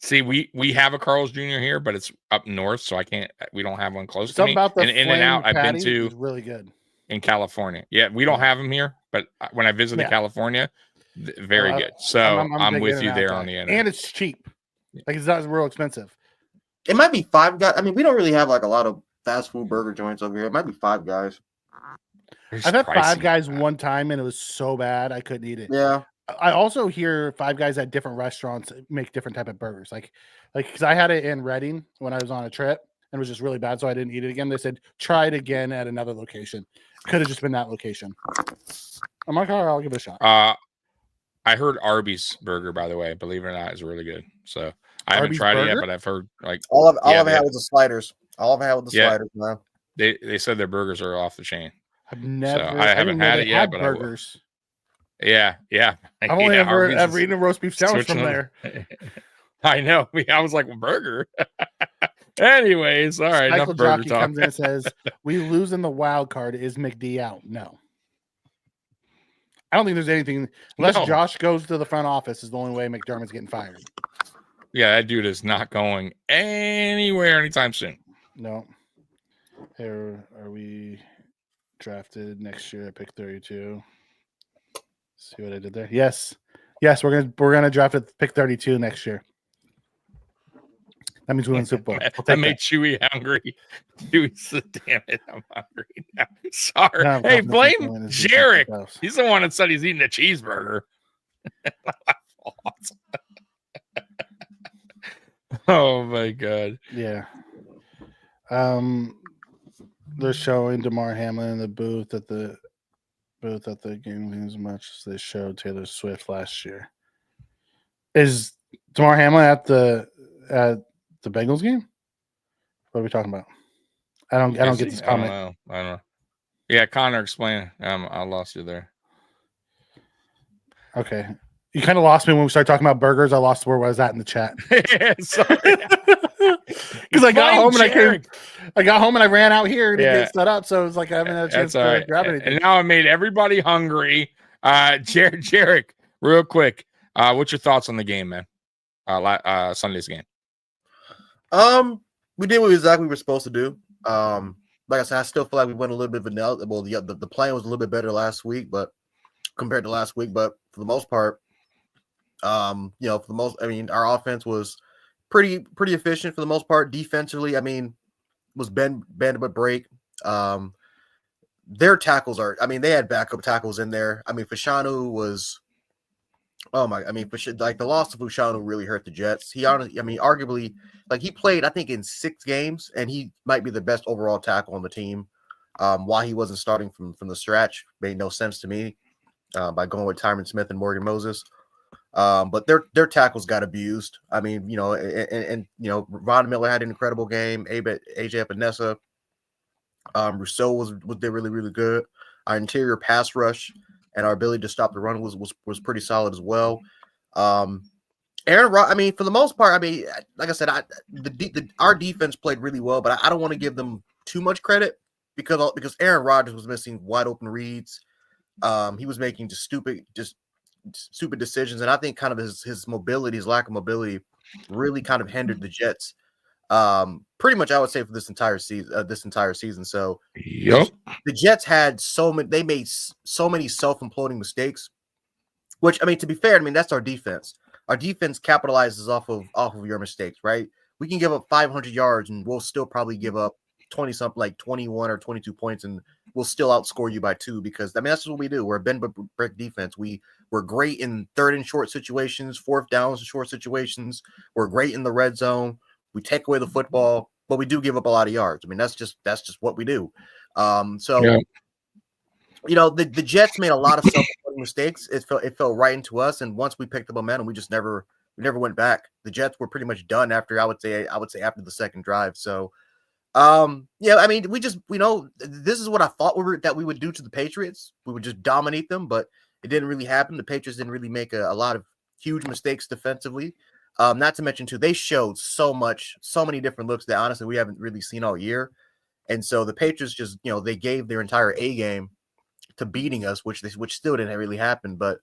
See, we have a Carl's Jr. here, but it's up north, so we don't have one close to me. About the and In-N-Out I've been to is really good in California. Yeah, we don't have them here, but when I visited California, very good. So I'm with you there on the In-N-Out. And it's cheap. Like, it's not real expensive. It might be Five Guys. I mean, we don't really have like a lot of fast food burger joints over here. It might be Five Guys. I've had Five Guys one time and it was so bad I couldn't eat it. Yeah. I also hear Five Guys at different restaurants make different type of burgers. Like because I had it in Reading when I was on a trip and it was just really bad, so I didn't eat it again. They said try it again at another location. Could have just been that location. I'm like, all right, I'll give it a shot. I heard Arby's burger, by the way, believe it or not, is really good. So I haven't Arby's tried it burger? yet, but I've heard like All I've had was the sliders. All I've had was the sliders, man. They said their burgers are off the chain. I've never. So I haven't had it yet, but burgers. Yeah. I've only ever eaten a roast beef sandwich from there. I know. I was like, well, burger. Anyways, all right. Michael Jockey comes in and says, "We lose in the wild card. Is McD out?" No. I don't think there's anything unless Josh goes to the front office is the only way McDermott's getting fired. Yeah, that dude is not going anywhere anytime soon. No. Are we drafted next year at pick 32? See what I did there? Yes. We're gonna draft at pick 32 next year. That means we win Super Bowl. That made Chewy hungry. Chewy said, "Damn it, I'm hungry now." Sorry. No, hey, blame Jarek. He's the one that said he's eating a cheeseburger. Oh my god. Yeah. They're showing DeMar Hamlin in the booth at the game as much as they showed Taylor Swift last year. Is DeMar Hamlin at the Bengals game? What are we talking about? I don't get this comment. I don't know. Yeah, Connor, explain. I lost you there. Okay. You kind of lost me when we started talking about burgers. I lost where I was at in the chat. Because I got home and I ran out here to get set up. So it was like I haven't had a chance to grab anything. And now I made everybody hungry. Jarek, real quick. What's your thoughts on the game, man? Sunday's game. We did what exactly we were supposed to do. Like I said, I still feel like we went a little bit vanilla. Well, the plan was a little bit better last week, but compared to last week, but for the most part, our offense was pretty efficient for the most part. Defensively, I mean, was bend but break. Their tackles they had backup tackles in there. I mean, Fashanu was, the loss of Fashanu really hurt the Jets. Arguably, he played, I think, in 6 games, and he might be the best overall tackle on the team. Why he wasn't starting from the stretch made no sense to me. By going with Tyron Smith and Morgan Moses. But their tackles got abused. I mean, Von Miller had an incredible game. AJ Epinesa, Rousseau did really, really good. Our interior pass rush and our ability to stop the run was pretty solid as well. Aaron Rod, for the most part, like I said, our defense played really well, but I don't want to give them too much credit because Aaron Rodgers was missing wide open reads. He was making just stupid decisions, and I think kind of his mobility, his lack of mobility, really kind of hindered the Jets. Pretty much, I would say for this entire season. So, yep, the Jets had they made so many self-imploding mistakes. Which, to be fair, that's our defense. Our defense capitalizes off of your mistakes, right? We can give up 500 yards, and we'll still probably give up 20-something, like 21 or 22 points, and we'll still outscore you by 2 because that's what we do. We're a bend but break defense. We're great in 3rd and short situations, 4th downs and short situations. We're great in the red zone. We take away the football, but we do give up a lot of yards. That's just what we do. The Jets made a lot of self-fulfilling mistakes. It fell right into us, and once we picked the momentum, we never went back. The Jets were pretty much done after I would say after the second drive. So. This is what I thought that we would do to the Patriots. We would just dominate them, but it didn't really happen. The Patriots didn't really make a lot of huge mistakes defensively. Not to mention, too, they showed so many different looks that honestly we haven't really seen all year. And so the Patriots just, they gave their entire A game to beating us, which still didn't really happen. But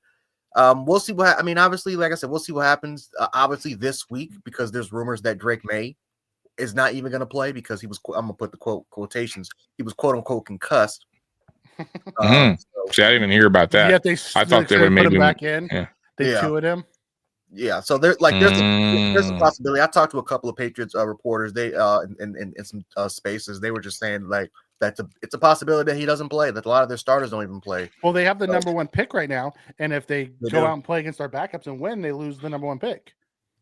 we'll see what. Obviously, like I said, we'll see what happens. Obviously, this week because there's rumors that Drake May is not even going to play because he was. I'm gonna put the quotations. He was quote unquote concussed. See, I didn't even hear about that. Yeah, I thought they would maybe put him back in. Yeah. They chewed him. Yeah, so there's a possibility. I talked to a couple of Patriots reporters. They in some spaces, they were just saying like it's a possibility that he doesn't play. That a lot of their starters don't even play. Well, they have the number 1 pick right now, and if they go out and play against our backups and win, they lose the number 1 pick.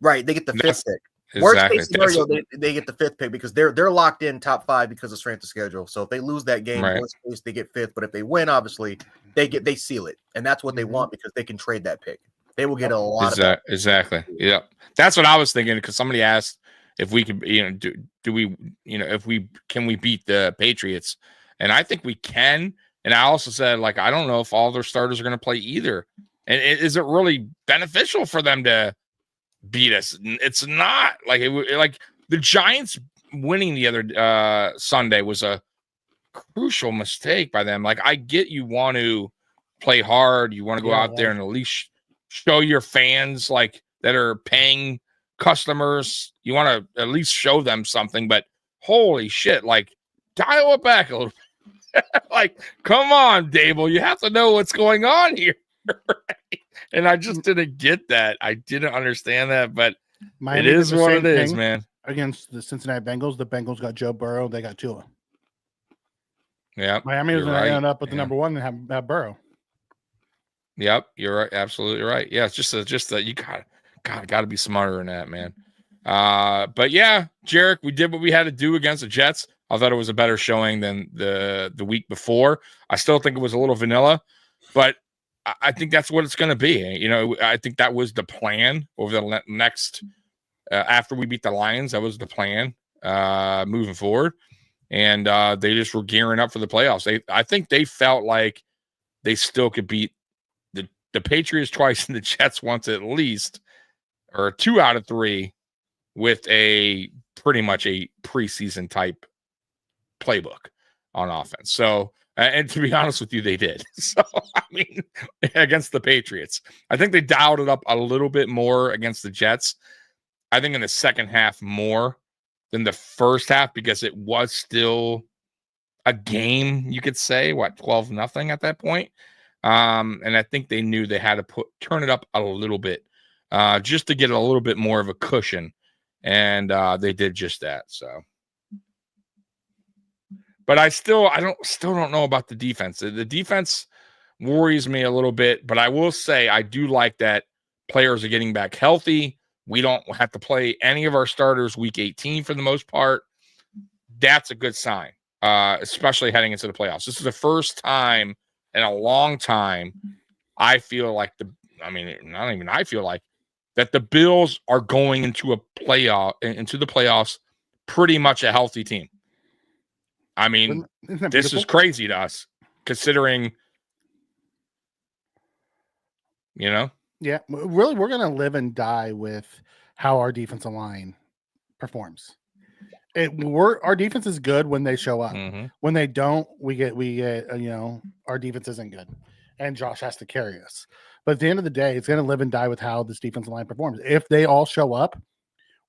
Right, they get the 5th pick. Exactly. Worst case scenario, they get the 5th pick because they're locked in top 5 because of strength of schedule. So if they lose that game, worst case they get 5th. But if they win, obviously they seal it, and that's what they want because they can trade that pick. They will get a lot of exactly. Yeah, that's what I was thinking because somebody asked if we could, do we, if we can beat the Patriots, and I think we can. And I also said like I don't know if all their starters are going to play either, and is it really beneficial for them to beat us? It's not like like the Giants winning the other Sunday was a crucial mistake by them. Like I get you want to play hard, you want to go out there and at least show your fans like that are paying customers. You want to at least show them something, but holy shit, like dial it back a little bit. Like, come on, Dable, you have to know what's going on here. Right? And I just didn't get that. I didn't understand that, but Miami, it is what it is, man. Against the Cincinnati Bengals, the Bengals got Joe Burrow, they got Tua. Yeah, Miami was going to end up with the number 1 and have Burrow. Yep, you're right. Absolutely right. Yeah, it's just that you got to be smarter than that, man. But yeah, Jarek, we did what we had to do against the Jets. I thought it was a better showing than the week before. I still think it was a little vanilla, but I think that's what it's going to be. I think that was the plan over the next after we beat the Lions. That was the plan moving forward, and they just were gearing up for the playoffs. I think they felt like they still could beat the Patriots twice and the Jets once at least, or 2 out of 3 with a pretty much a preseason type playbook on offense. So, and to be honest with you, they did. So, I mean, against the Patriots, I think they dialed it up a little bit more against the Jets. I think in the second half more than the first half because it was still a game, you could say, 12-0 at that point. And I think they knew they had to turn it up a little bit just to get a little bit more of a cushion. And they did just that. So, but I still don't know about the defense. The defense worries me a little bit, but I will say I do like that players are getting back healthy. We don't have to play any of our starters week 18 for the most part. That's a good sign, especially heading into the playoffs. This is the first time in a long time I feel like I feel like that the Bills are going into the playoffs pretty much a healthy team. I mean, this is crazy to us considering, Yeah, really, we're going to live and die with how our defensive line performs. Our defense is good when they show up. Mm-hmm. When they don't, we get our defense isn't good, and Josh has to carry us. But at the end of the day, it's going to live and die with how this defensive line performs. If they all show up,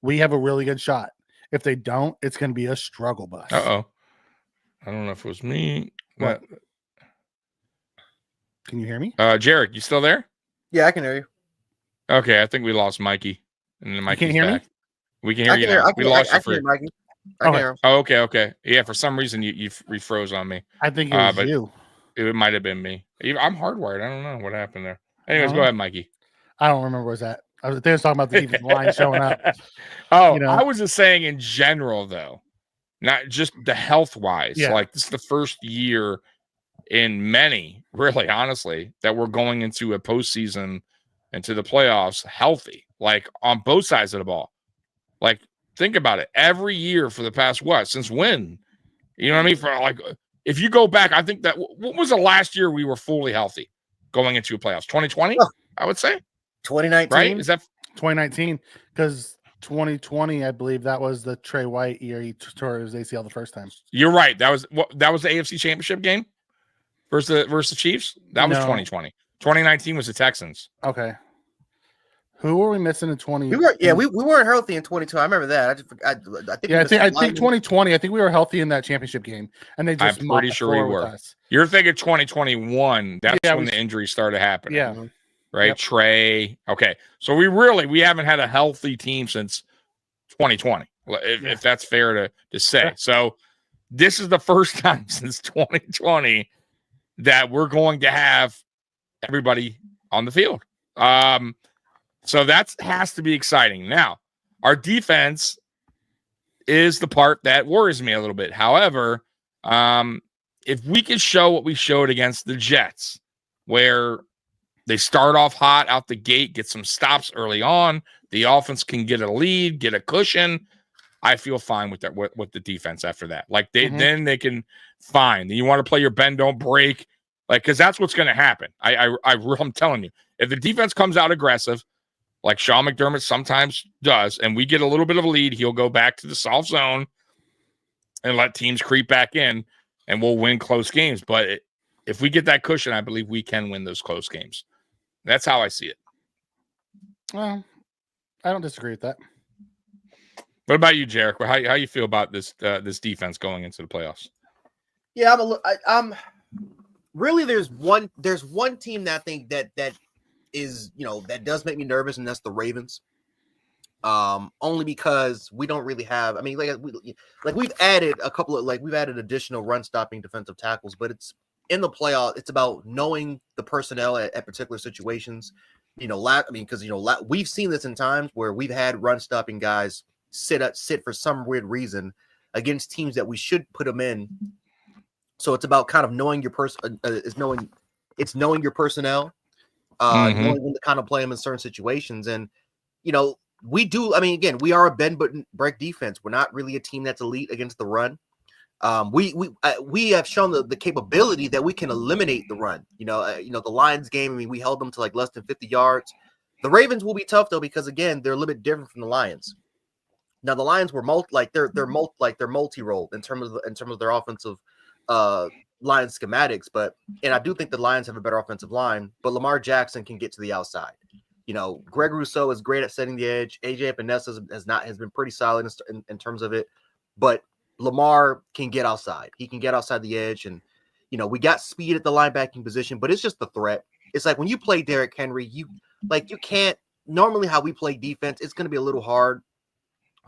we have a really good shot. If they don't, it's going to be a struggle bus. I don't know if it was me. What? Can you hear me? Jarek, you still there? Yeah, I can hear you. Okay, I think we lost Mikey. And then Mikey's back. Me? We can hear you now. We lost you for Mikey. Oh, okay. Yeah, for some reason you refroze on me. I think it was you. It might have been me. I'm hardwired. I don't know what happened there. Anyways, go ahead, Mikey. I don't remember where was that. I was talking about the defensive line showing up. I was just saying in general, though, not just the health-wise. Yeah. Like, this is the first year in many, really, honestly, that we're going into a postseason, into the playoffs healthy, like on both sides of the ball. Like, think about it. Every year for the past, since when? You know what I mean? For like, if you go back, I think that, what was the last year we were fully healthy going into a playoffs? 2020, I would say. 2019. Right? Is that 2019? Because 2020, I believe that was the Trey White year. He tore his ACL the first time. You're right. That was the AFC Championship game versus the Chiefs. That was 2020. 2019 was the Texans. Okay. Who were we missing in 20? We weren't healthy in 22. I remember that. I think 2020. I think we were healthy in that championship game, and they just. I'm pretty sure we were. You're thinking 2021. That's when the injuries started happening. Yeah. right? Yep. Trey. Okay. So we haven't had a healthy team since 2020, if that's fair to say. Yeah. So this is the first time since 2020 that we're going to have everybody on the field. So that has to be exciting. Now, our defense is the part that worries me a little bit. However, if we could show what we showed against the Jets, where they start off hot out the gate, get some stops early on, the offense can get a lead, get a cushion, I feel fine with that, with the defense after that. Like then they can fine. You want to play your bend, don't break, like, because that's what's going to happen. I'm telling you, if the defense comes out aggressive, like Sean McDermott sometimes does, and we get a little bit of a lead, he'll go back to the soft zone and let teams creep back in, and we'll win close games. But if we get that cushion, I believe we can win those close games. That's how I see it. Well, I don't disagree with that. What about you, Jericho? How you feel about this defense going into the playoffs? Yeah, I'm really there's one team that I think that is, that does make me nervous, and that's the Ravens. Only because we don't really have. I mean, we've added a couple of we've added additional run stopping defensive tackles, but it's in the playoff. It's about knowing the personnel at particular situations. Because we've seen this in times where we've had run stopping guys sit for some weird reason against teams that we should put them in. So it's about kind of knowing your knowing your personnel, knowing when to kind of play them in certain situations. And, we do. I mean, again, we are a bend but break defense. We're not really a team that's elite against the run. We have shown the capability that we can eliminate the run. The Lions game, I mean, we held them to less than 50 yards. The Ravens will be tough though, because again, they're a little bit different from the Lions. Now the Lions were they're multi-role in terms of their offensive line schematics, and I do think the Lions have a better offensive line, but Lamar Jackson can get to the outside. Greg Rousseau is great at setting the edge. AJ Epinesa has been pretty solid in terms of it, but Lamar can get outside. He can get outside the edge, and we got speed at the linebacking position, but it's just the threat. It's like when you play Derrick Henry, you can't normally how we play defense. It's going to be a little hard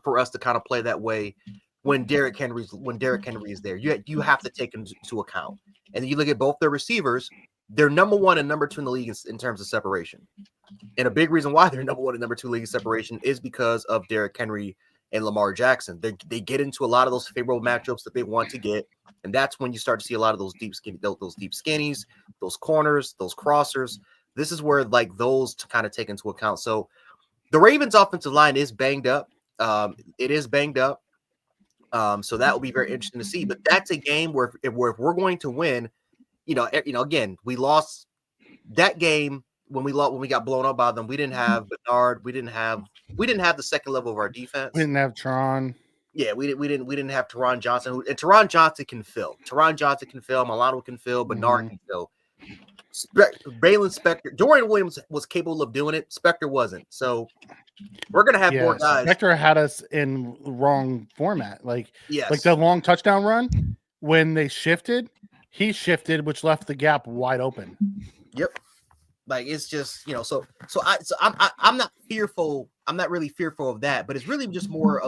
for us to kind of play that way when Derrick Henry is there. You have to take him into account. And then you look at both their receivers, they're number 1 and number 2 in the league in terms of separation. And a big reason why they're number 1 and number 2 league separation is because of Derrick Henry and Lamar Jackson. They get into a lot of those favorable matchups that they want to get, and that's when you start to see a lot of those deep skinnies, those corners, those crossers. This is where those to kind of take into account. So the Ravens offensive line is banged up. It is banged up. So that will be very interesting to see. But that's a game where if we're going to win, again, we lost that game when we got blown up by them. We didn't have Bernard. We didn't have the second level of our defense. We didn't have Teron. Yeah, we didn't have Teron Johnson. And Teron Johnson can fill. Milano can fill. Bernard can fill. Braylon Spector, Dorian Williams was capable of doing it. Spector wasn't. So we're gonna have more guys. Spector had us in wrong format. Like yes. The long touchdown run when they shifted, he shifted, which left the gap wide open. Yep. It's just I'm not fearful. I'm not really fearful of that, but it's really just more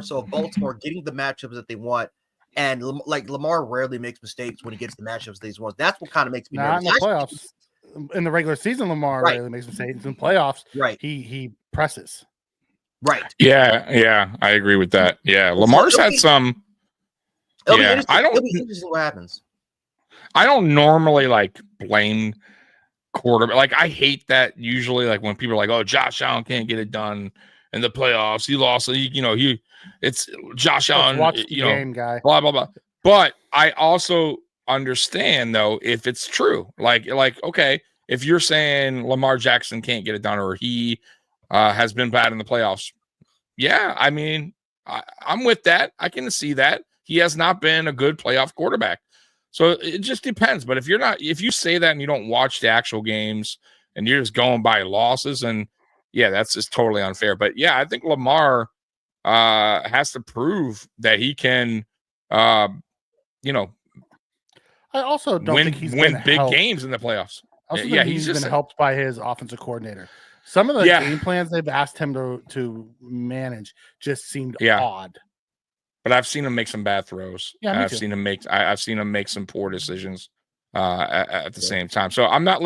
so of Baltimore getting the matchups that they want. And Lamar rarely makes mistakes when he gets the matchups that he wants. That's what kind of makes me nervous. Not in the playoffs. In the regular season, Lamar rarely makes mistakes. In playoffs, he presses. Right. Yeah, I agree with that. Yeah, Lamar's had some. Yeah, it'll be interesting what happens. I don't normally blame quarterback. I hate that usually. When people are "Oh, Josh Allen can't get it done in the playoffs. He lost. It's Josh Allen. Game guy. Blah blah blah." But I also understand though if it's true. Okay, if you're saying Lamar Jackson can't get it done or he has been bad in the playoffs, yeah, I mean I'm with that. I can see that he has not been a good playoff quarterback. So it just depends. But if you say that and you don't watch the actual games and you're just going by losses, and yeah, that's just totally unfair. But yeah, I think Lamar has to prove that he can, I also don't think he's win big games in the playoffs. Also, think he's been helped by his offensive coordinator. Some of the game plans they've asked him to manage just seemed odd. But I've seen him make some bad throws. Yeah, I've seen him make some poor decisions at the same time. So I'm not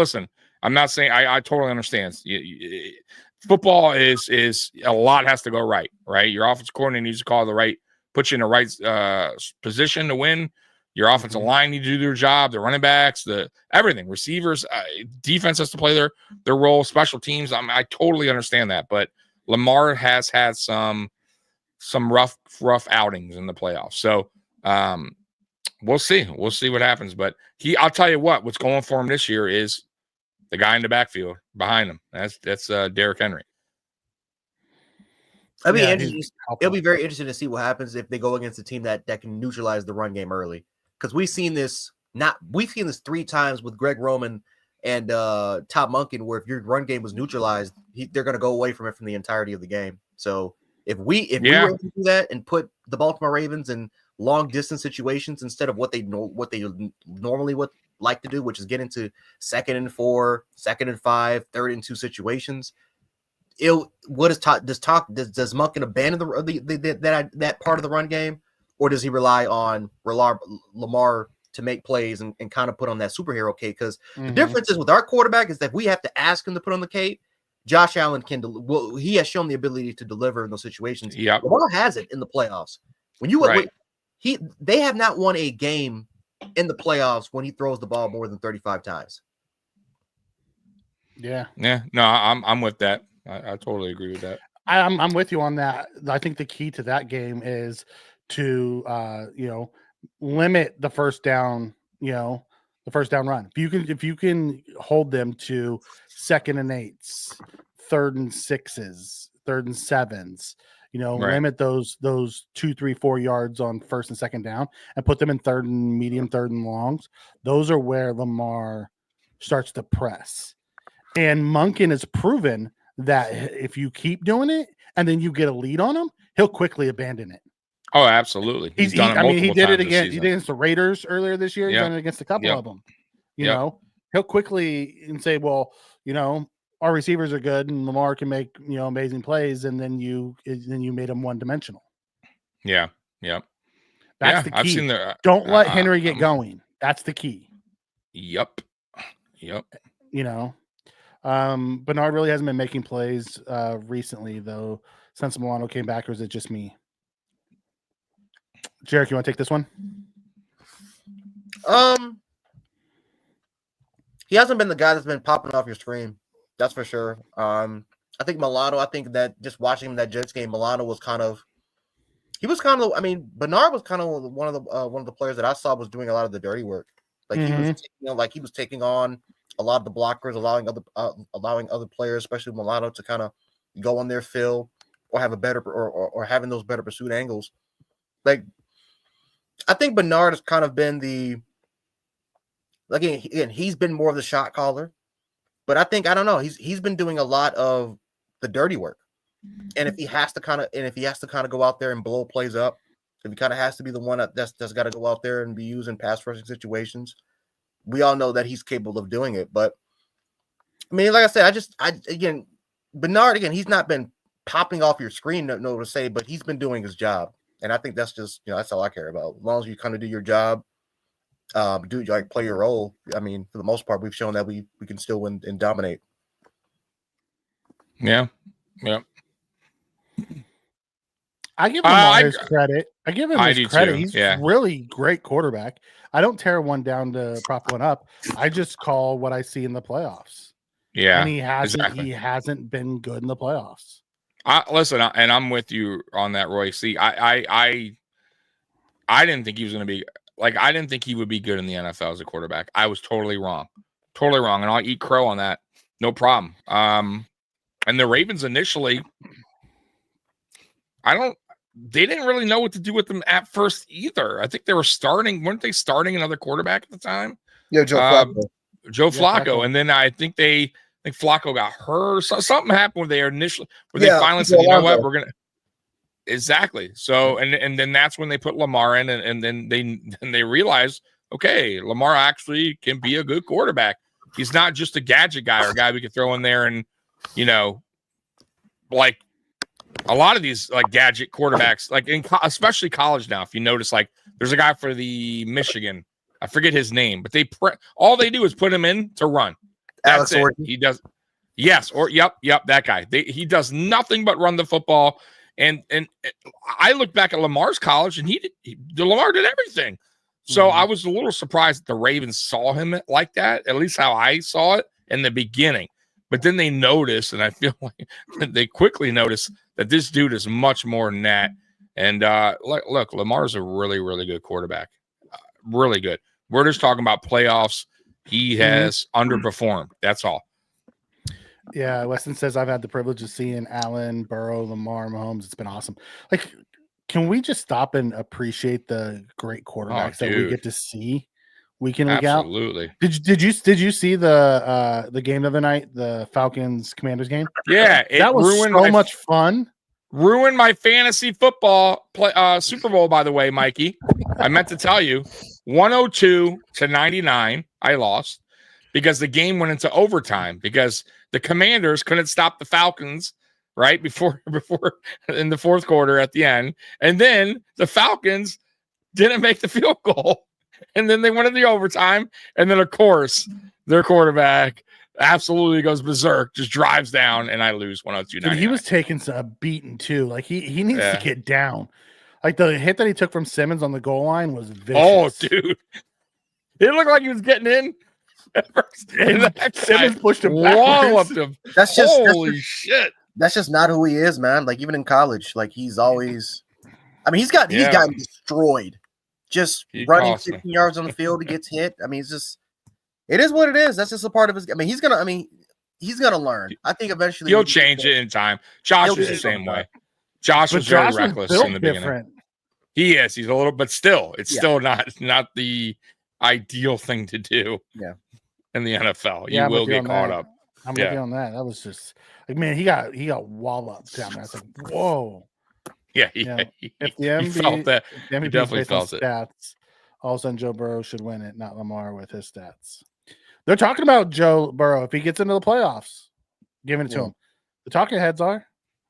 saying I totally understand. Football is a lot has to go right. Your offensive coordinator needs to put you in the right position to win. Your offensive line need to do their job. The running backs, everything, receivers, defense has to play their role. Special teams. I totally understand that. But Lamar has had some rough outings in the playoffs. So we'll see. We'll see what happens. But I'll tell you what's going for him this year is the guy in the backfield behind him. That's Derrick Henry. It'll be very interesting to see what happens if they go against a team that can neutralize the run game early. Because we've seen this 3 times with Greg Roman and Todd Monken, where if your run game was neutralized, they're going to go away from it from the entirety of the game. So if we were able to do that and put the Baltimore Ravens in long distance situations instead of what they normally would like to do, which is get into 2nd and 4, 2nd and 5, 3rd and 2 situations. Does Monken abandon that part of the run game, or does he rely on Lamar to make plays and kind of put on that superhero cape? Because the difference is with our quarterback is that we have to ask him to put on the cape. Josh Allen he has shown the ability to deliver in those situations. Yeah, Lamar has it in the playoffs. They have not won a game in the playoffs when he throws the ball more than 35 times. Yeah. No, I'm with that. I totally agree with that. I'm with you on that. I think the key to that game is to limit the first down, the first down run. If you can hold them to 2nd and 8s, 3rd and 6s, 3rd and 7s, limit those 2, 3, 4 yards on 1st and 2nd down and put them in 3rd and medium, 3rd and longs. Those are where Lamar starts to press. And Monken has proven that if you keep doing it and then you get a lead on him, he'll quickly abandon it. Oh, absolutely. He's done it multiple he did it times again. He did it against the Raiders earlier this year. He's done it against a couple of them. He'll quickly and say, well, our receivers are good and Lamar can make, amazing plays. And then you made him one dimensional. Yeah. That's the key. Don't let Henry get going. That's the key. Yep. Bernard really hasn't been making plays recently, though, since Milano came back, or is it just me? Jarek, you want to take this one? He hasn't been the guy that's been popping off your screen. That's for sure. I think Milano, that just watching him in that Jets game, Milano was Bernard was kind of one of the players that I saw was doing a lot of the dirty work. He was taking on a lot of the blockers, allowing other players, especially Milano, to kind of go on their fill or have a better or having those better pursuit angles. Like, I think Bernard has kind of been he's been more of the shot caller, but I don't know, he's been doing a lot of the dirty work. And if he has to kind of go out there and blow plays up, if he kind of has to be the one that's got to go out there and be used in pass rushing situations, we all know that he's capable of doing it. But like I said, Bernard, he's not been popping off your screen, no to say, but he's been doing his job. And I think that's just, that's all I care about. As long as you kind of do your job, play your role. For the most part, we've shown that we can still win and dominate. Yeah. I give him his credit. I give him his credit. Too. He's really great quarterback. I don't tear one down to prop one up. I just call what I see in the playoffs. Yeah. And he hasn't been good in the playoffs. Listen, and I'm with you on that, Roy. See, I didn't think he was going to be I didn't think he would be good in the NFL as a quarterback. I was totally wrong, and I'll eat crow on that, no problem. And the Ravens initially, they didn't really know what to do with them at first either. I think weren't they starting another quarterback at the time? Yeah, Joe Flacco. Joe Flacco, and then I think Flacco got hurt. Something happened where they finally said, you know what, we're gonna exactly. So and then that's when they put Lamar in, and then they realized, okay, Lamar actually can be a good quarterback. He's not just a gadget guy or a guy we could throw in there and, like a lot of these like gadget quarterbacks, like especially college now. If you notice, like there's a guy for the Michigan, I forget his name, but all they do is put him in to run. That's it. He does. Yes. Yep. That guy. He does nothing but run the football. And I look back at Lamar's college, and Lamar did everything. So I was a little surprised that the Ravens saw him like that, at least how I saw it in the beginning. But then they noticed, and I feel like they quickly noticed that this dude is much more than that. And look, Lamar's a really, really good quarterback. Really good. We're just talking about playoffs. He has underperformed. That's all. Yeah, Weston says, I've had the privilege of seeing Allen, Burrow, Lamar, Mahomes. It's been awesome. Like, can we just stop and appreciate the great quarterbacks that we get to see week in, week out? Absolutely. Did you see the game of the night, the Falcons Commanders game? Yeah, that was so much fun. Ruined my fantasy football Super Bowl, by the way, Mikey. I meant to tell you, 102-99. I lost because the game went into overtime because the Commanders couldn't stop the Falcons right before in the fourth quarter at the end, and then the Falcons didn't make the field goal, and then they went into the overtime, and then of course their quarterback absolutely goes berserk, just drives down, and I lose 102-99. He was taking a beating too. Like he needs to get down. Like the hit that he took from Simmons on the goal line was vicious. Oh, dude, it looked like he was getting in. And Simmons pushed him walloped him. That's just holy shit. That's just not who he is, man. Like even in college, like he's always. I mean, he's gotten destroyed. Just running 15 yards on the field, he gets hit. I mean, it's just. It is what it is. That's just a part of his. I mean, he's gonna learn. I think eventually he'll change it in time. Josh is the same way. Josh was very reckless in the beginning. He is. He's a little, but still, it's still not the ideal thing to do. Yeah. In the NFL, you will get caught up. I'm with you on that. That was just like, man, he got walloped down there. I was like, whoa. Yeah, he felt that. He definitely felt it. Stats, all of a sudden, Joe Burrow should win it, not Lamar with his stats. They're talking about Joe Burrow if he gets into the playoffs, giving it to him. The talking heads are.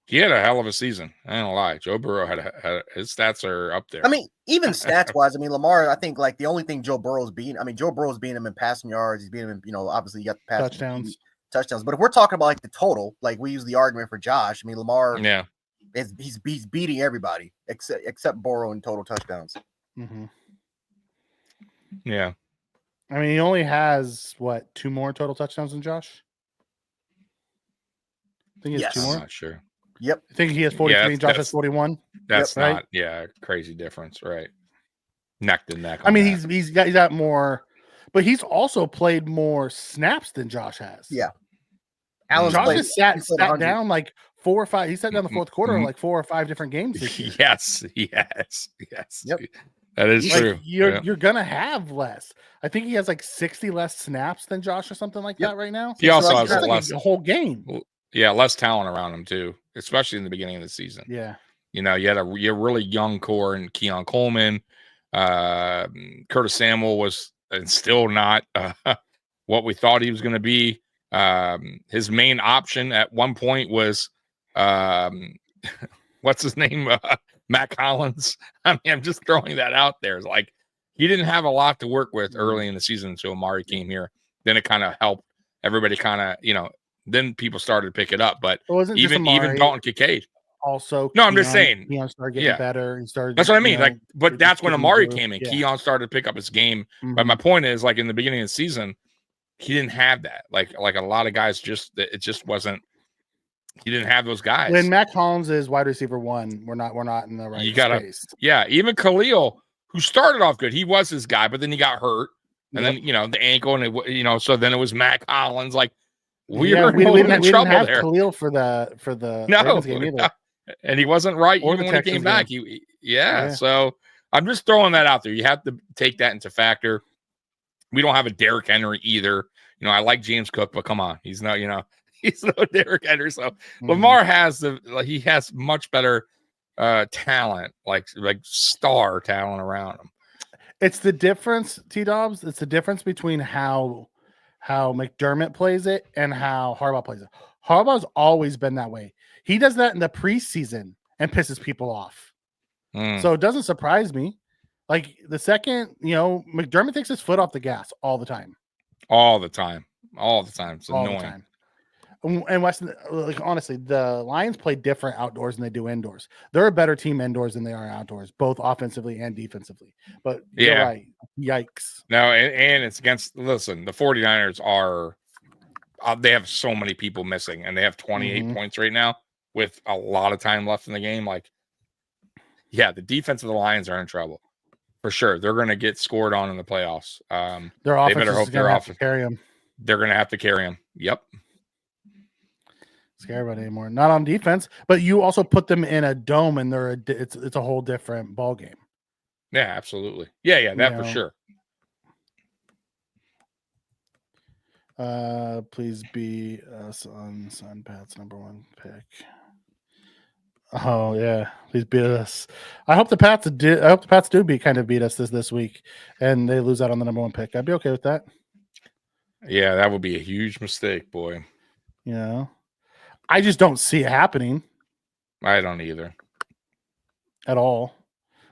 He had a hell of a season. I don't lie. Joe Burrow had his stats are up there. I mean, even stats wise, I mean, Lamar, I think like the only thing Joe Burrow's beating him in passing yards. He's beating him, obviously you got the touchdowns. But if we're talking about like the total, like we use the argument for Josh, I mean, Lamar, he's beating everybody except Burrow in total touchdowns. Mm-hmm. Yeah. I mean, he only has 2 more total touchdowns than Josh? I think he has 2 more. I'm not sure. Yep. I think he has 43 and Josh has 41. That's not crazy difference, right? Neck to neck. I mean, he's got more, but he's also played more snaps than Josh has. Yeah. Josh has sat down like 4 or 5. He sat down the fourth quarter in like 4 or 5 different games this year. Yes. Yep. That is true. You're gonna have less. I think he has like 60 less snaps than Josh or something like that right now. He also has less the whole game. Yeah, less talent around him too, especially in the beginning of the season. Yeah. You had a really young core in Keon Coleman. Curtis Samuel was still not what we thought he was going to be. His main option at one point was what's his name? Matt Collins. I mean, I'm just throwing that out there. It's like he didn't have a lot to work with early in the season until Amari came here. Then it kind of helped everybody then people started to pick it up. But even Dalton Kincaid. Also, no, I'm just saying. Keon started getting better. He started. That's what I mean. But that's when Amari came in. Yeah. Keon started to pick up his game. Mm-hmm. But my point is, like in the beginning of the season, he didn't have that. Like a lot of guys, it just wasn't. He didn't have those guys. When Matt Collins is wide receiver 1, we're not in the right space. Yeah, even Khalil, who started off good, he was his guy, but then he got hurt, and then the ankle, and so then it was Matt Collins. Like we didn't have there. Khalil for the Ravens game either. And he wasn't right even when he came back. So I'm just throwing that out there. You have to take that into factor. We don't have a Derrick Henry either. I like James Cook, but come on, he's not. He's no Derrick Henry. So Lamar has he has much better talent, like star talent around him. It's the difference, T-Dobbs. It's the difference between how how McDermott plays it and how Harbaugh plays it. Harbaugh's always been that way. He does that in the preseason and pisses people off. So it doesn't surprise me. Like the second, McDermott takes his foot off the gas all the time. All the time. It's all annoying. The time. And Weston, like honestly, the Lions play different outdoors than they do indoors. They're a better team indoors than they are outdoors, both offensively and defensively. But you're right. Yikes. No, and it's against, listen, the 49ers are, they have so many people missing, and they have 28 points right now with a lot of time left in the game. Like, yeah, the defense of the Lions are in trouble. For sure. They're going to get scored on in the playoffs. Their offense is going to have to carry them. They're going to have to carry them. Yep. Scary about anymore. Not on defense, but you also put them in a dome, and it's a whole different ball game. Yeah, absolutely. Yeah, that for sure. Please be us on Sun Pat's #1 pick. Oh yeah, please beat us. I hope the Pats do beat us this week, and they lose out on the #1 pick. I'd be okay with that. Yeah, that would be a huge mistake, boy. I just don't see it happening. I don't either. At all.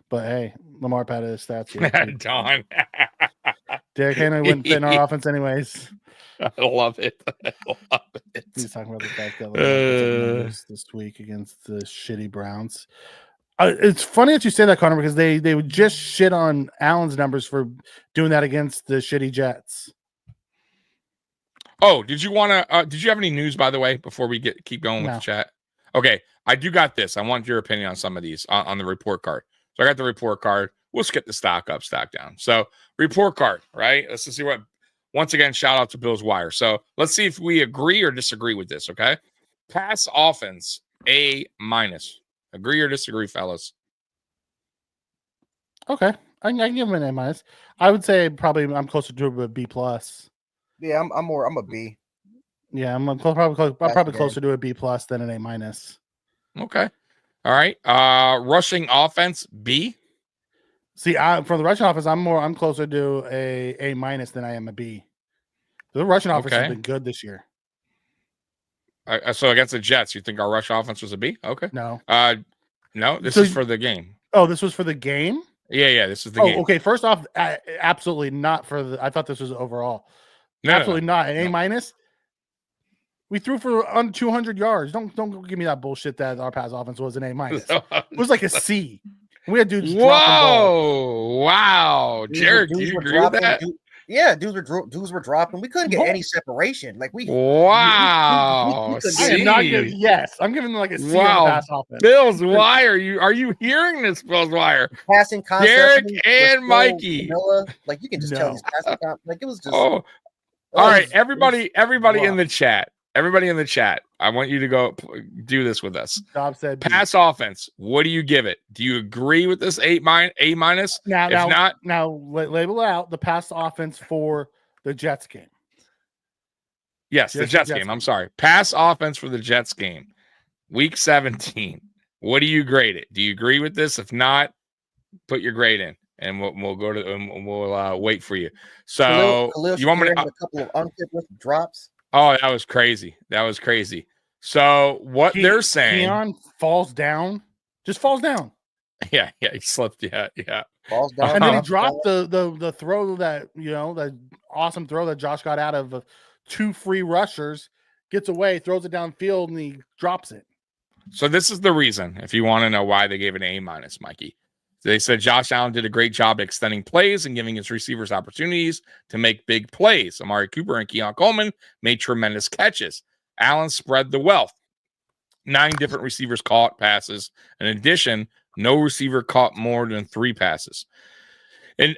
But hey, Lamar padded his stats. Don. Derrick Henry wouldn't fit in our offense anyways. I love it. He's talking about the fact that this week against the shitty Browns. It's funny that you say that, Connor, because they would just shit on Allen's numbers for doing that against the shitty Jets. Oh, did you have any news, by the way, before we keep going with the chat? Okay, I do got this. I want your opinion on some of these on the report card. So I got the report card. We'll skip the stock up, stock down. So report card, right? Let's see what. Once again, shout out to Bill's Wire. So let's see if we agree or disagree with this. Okay, pass offense A-. Agree or disagree, fellas? Okay, I can give him an A-. I would say probably I'm closer to a B+. Yeah, I'm a B. Yeah, I'm probably closer to a B+ than an A-. Okay. All right. Rushing offense B. See, for the rushing offense, I'm closer to a A- than I am a B. The rushing offense has been good this year. So against the Jets, you think our rush offense was a B? Okay. No. No. This is for the game. Oh, this was for the game? Yeah. This is the game. Okay. First off, absolutely not for the. I thought this was overall. No, absolutely not. An A-. We threw for under 200 yards. Don't give me that bullshit that our pass offense was an A-. It was like a C. We had dudes dropping balls. Wow. Jared, do you agree with that? Dudes were dropping. We couldn't get any separation. Like wow. Yes, I'm giving them like a C on pass offense. Bill's Wire. Are you hearing this, Bill's Wire? Passing concept. Derek and Mikey. Like you can just tell these passing concepts. Like it was just. All right, everybody in the chat. Everybody in the chat, I want you to go do this with us. Bob said pass offense. What do you give it? Do you agree with this A-? Now, if not, label out the pass offense for the Jets game. Yes, the Jets game. I'm sorry. Pass offense for the Jets game. Week 17. What do you grade it? Do you agree with this? If not, put your grade in, and we'll go to we'll wait for you. So Khalil you want me to a couple of untipped drops? Oh, that was crazy. So what they're saying, Keon falls down, just falls down. Yeah, he slipped. Yeah. Falls down, and then he dropped the throw that that awesome throw that Josh got out of 2 free rushers, gets away, throws it downfield, and he drops it. So this is the reason, if you want to know why they gave it an A-, Mikey. They said Josh Allen did a great job extending plays and giving his receivers opportunities to make big plays. Amari Cooper and Keon Coleman made tremendous catches. Allen spread the wealth. 9 different receivers caught passes. In addition, no receiver caught more than 3 passes. And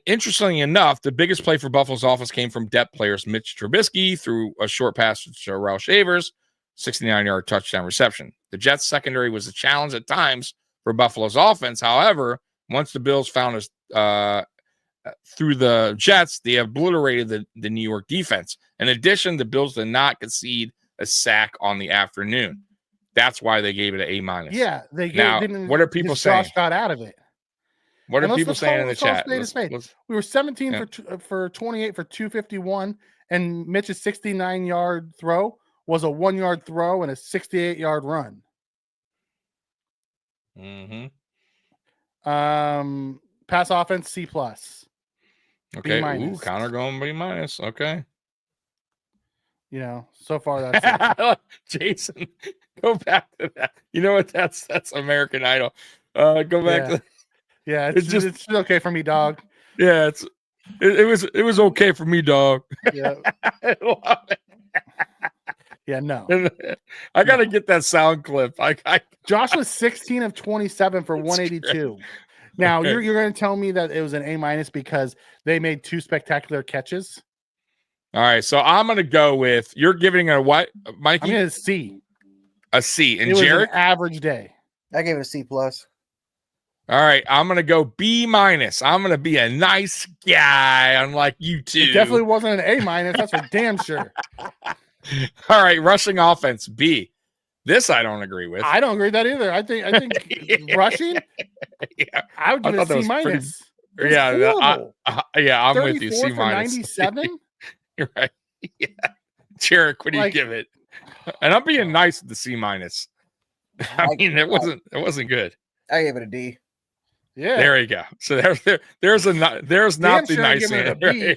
interestingly enough, the biggest play for Buffalo's offense came from depth players Mitch Trubisky through a short pass to Terrell Shavers, 69-yard touchdown reception. The Jets secondary was a challenge at times for Buffalo's offense. However, once the Bills found us through the Jets, they obliterated the New York defense. In addition, the Bills did not concede a sack on the afternoon. That's why they gave it an A-. Yeah, they gave. Now, what are people saying? Josh got out of it. What And are people saying in the chat? We were 17 for 28 for 251, and Mitch's 69-yard throw was a 1-yard throw and a 68-yard run. Mm-hmm. Pass offense C+. Okay. B-. Ooh, Connor going B-. Okay. You know, so far that's it. Jason, go back to that. You know what? That's American Idol. Go back to. Yeah, it's okay for me, dog. Yeah, it was okay for me, dog. Yeah. I love it. Yeah, no. I got to get that sound clip. Josh was 16 of 27 for 182. Now, okay. You're going to tell me that it was an A- because they made 2 spectacular catches? All right, so I'm going to go with, you're giving a what, Mikey? I'm going to C. A C. And it was Jared? An average day. I gave it a C+. All right, I'm going to go B-. I'm going to be a nice guy, unlike you two. It definitely wasn't an A-, that's for damn sure. All right, rushing offense, B. This I don't agree with. I don't agree with that either. I think rushing, yeah, I would give it a C-. I'm with you. C-. 97? You're right. Yeah. Jarek, what do you give it? And I'm being nice with the C-. I mean, it wasn't good. I gave it a D. Yeah. There you go. So there's not the nice answer.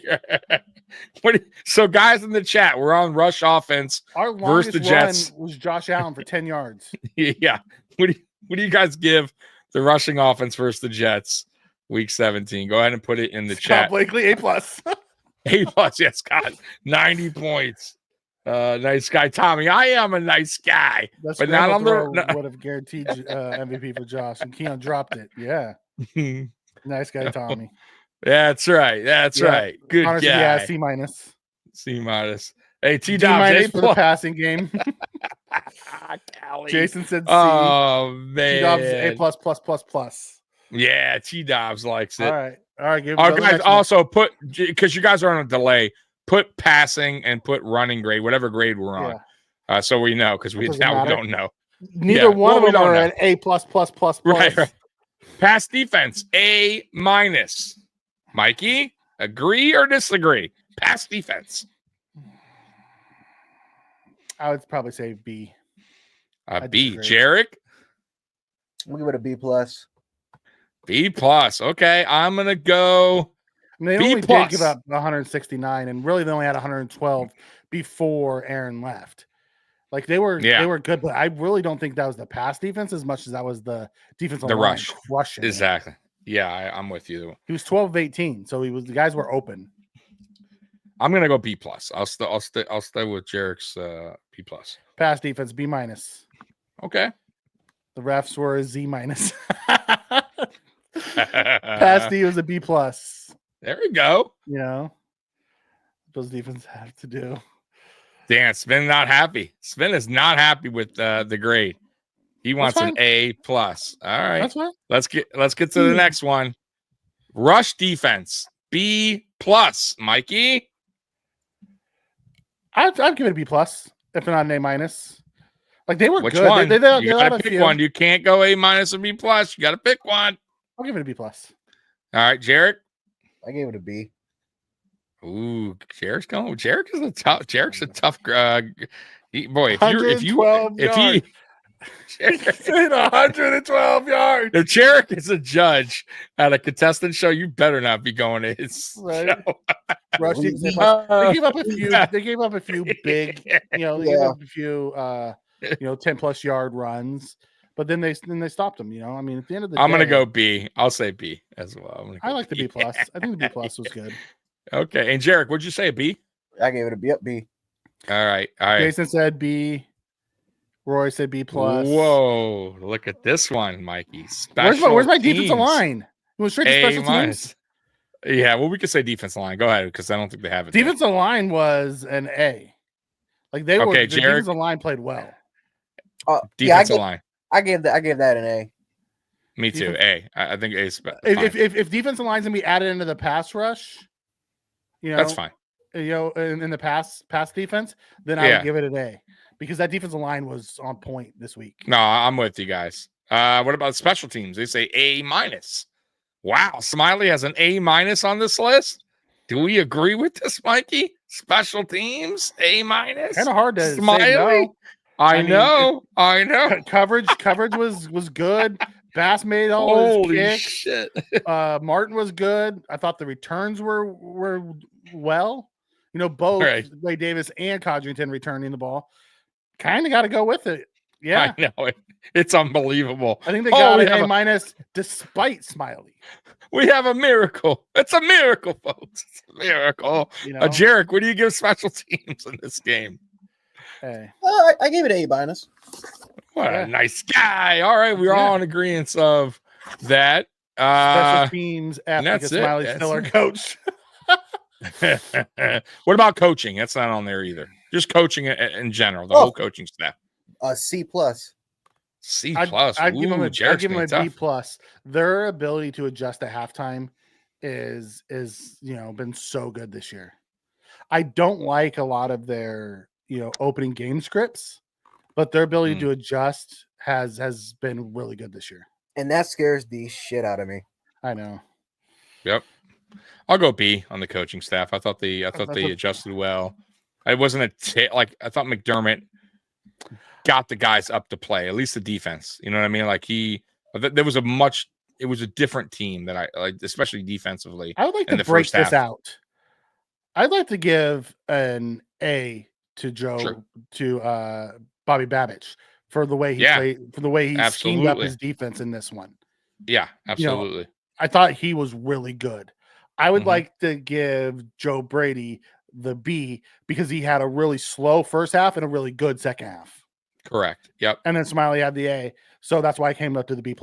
So guys in the chat, we're on rush offense. Our versus the Jets was Josh Allen for 10 yards. Yeah. What do you guys give the rushing offense versus the Jets week 17? Go ahead and put it in the chat. Blakely, A+. A+, yes, Scott. 90 points. Nice guy, Tommy. I am a nice guy. But not on the would have guaranteed MVP for Josh, and Keon dropped it. Yeah. Nice guy, Tommy. That's right. That's right. Good guy. Yeah, C-. C-. Hey, T-Dobbs, A for the passing game. Jason said C. Oh, man. T-Dobbs A++++. Yeah, T-Dobbs likes it. All right. Give guys, also put, because you guys are on a delay, put passing and put running grade, whatever grade we're on. Yeah. So we know, because we don't know. Neither one of them are at A++++. Right. Pass defense, A-. Mikey, agree or disagree? Pass defense. I would probably say B. B. Jarek? We'll give it a B+. B+. Okay, I'm going to go They only did give up 169, and really they only had 112 before Aaron left. Like they were good, but I really don't think that was the pass defense as much as that was the defense. The rush. Crushing. Exactly. Yeah, I'm with you. He was 12 of 18, so the guys were open. I'm gonna go B+. I'll stay with Jarek's B+. Pass defense B-. Okay. The refs were a Z-. Pass D was a B+. There we go. You know, those defense have to do. Dan, Spin not happy. Spin is not happy with the grade. He wants an A+. All right. That's fine. Let's get to the next one. Rush defense B+. Mikey, I'd give it a B+, if not an A-. Like they were Which good. One? They you gotta pick one. You can't go A- or B+. You gotta pick one. I'll give it a B+. All right, Jarek. I gave it a B. Ooh, Jarek's going. Jarek's a tough boy. If he 112 yards. If Jarek is a judge at a contestant show, you better not be going to his show. They gave up a few. They gave up a few big. They gave up a few. 10+ yard runs. But then they stopped them. I mean, at the end of the day, I'm gonna go B. I'll say B as well. I like the B+. I think the B+ was good. Okay, and Jarek, what'd you say? B? I gave it a B. B. All right. Jason said B. Roy said B+. Whoa! Look at this one, Mikey. Where's my defensive line? It was straight to special teams. Yeah, well, we could say defensive line. Go ahead, because I don't think they have it. Defensive line was an A. Like they were. The defensive line played well. Defensive line. I gave that an A. Me too. A. I think A is if defensive line's gonna be added into the pass rush, that's fine. In the pass defense, then I would give it an A because that defensive line was on point this week. No, I'm with you guys. What about special teams? They say A-. Wow, Smiley has an A- on this list. Do we agree with this, Mikey? Special teams, A-. Kind of hard to Smiley. say no. I know. Coverage was good. Bass made all Holy his kicks. shit. Martin was good. I thought the returns were well. You know, both Wade Davis and Codrington returning the ball. Kind of got to go with it. Yeah, I know it. It's unbelievable. I think they got an A- despite Smiley. We have a miracle. It's a miracle, folks. It's a miracle. You know? Jarek, what do you give special teams in this game? Hey. I gave it A-. What a nice guy. All right, we're all in agreement of that. Special teams F because it. Smiley's still our coach. What about coaching? That's not on there either. Just coaching in general, the whole coaching staff. C+. C+. I'd give them a tough. B+. Their ability to adjust at halftime is been so good this year. I don't like a lot of their opening game scripts, but their ability to adjust has been really good this year. And that scares the shit out of me. I know. Yep. I'll go B on the coaching staff. I thought they adjusted well. It wasn't I thought McDermott got the guys up to play, at least the defense. You know what I mean? Like it was a different team that I like, especially defensively. I would like to break this out. I'd like to give an A to Bobby Babich for the way he played, for the way he schemed up his defense in this one. Yeah, absolutely. I thought he was really good. I would like to give Joe Brady the B because he had a really slow first half and a really good second half. Correct. Yep. And then Smiley had the A. So that's why I came up to the B+.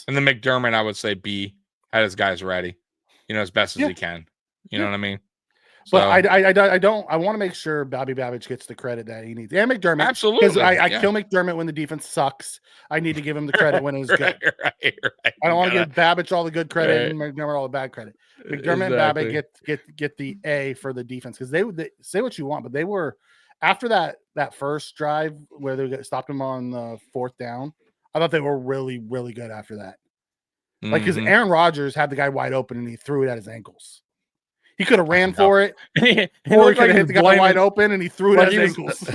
And then McDermott, I would say B, had his guys ready, as best as he can. You know what I mean? So, but I want to make sure Bobby Babich gets the credit that he needs. And McDermott. Absolutely. Because I kill McDermott when the defense sucks. I need to give him the credit when it was good. Right. I don't want to give Babich all the good credit and McDermott all the bad credit. McDermott and Babich get the A for the defense because they say what you want, but they were after that first drive where they stopped him on the fourth down. I thought they were really, really good after that. Like because Aaron Rodgers had the guy wide open and he threw it at his ankles. He could have ran for it, or he could have hit the guy wide open and he threw it at his ankles.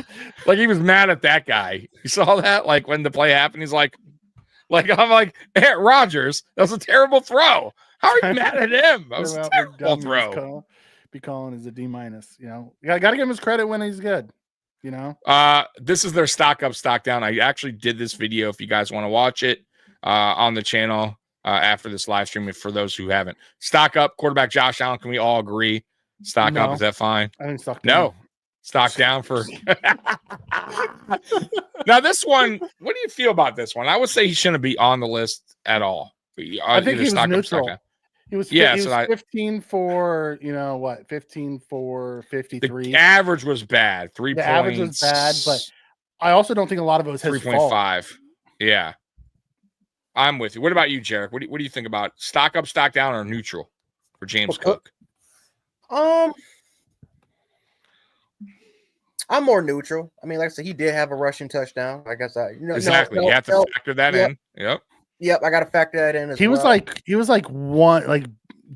Like he was mad at that guy. You saw that? Like when the play happened, he's like I'm like, hey, Rodgers, that was a terrible throw. How are you mad at him? That was a terrible throw. Be calling is a D-. You got to give him his credit when he's good. This is their stock up, stock down. I actually did this video if you guys want to watch it on the channel. After this live stream, for those who haven't. Stock up, quarterback Josh Allen. Can we all agree? Stock up, is that fine? I think stock down. No. Stock down for Now this one, what do you feel about this one? I would say he shouldn't be on the list at all. I think he was neutral. He was 15 for 53. The average was bad. 3 points. The average was bad, but I also don't think a lot of it was his 3.5. Yeah. I'm with you. What about you, Jarek? What do you think about stock up, stock down, or neutral for James Cook? I'm more neutral. I mean, like I said, he did have a rushing touchdown. I guess exactly. You have to factor that in. Yep. I got to factor that in. He was like one, like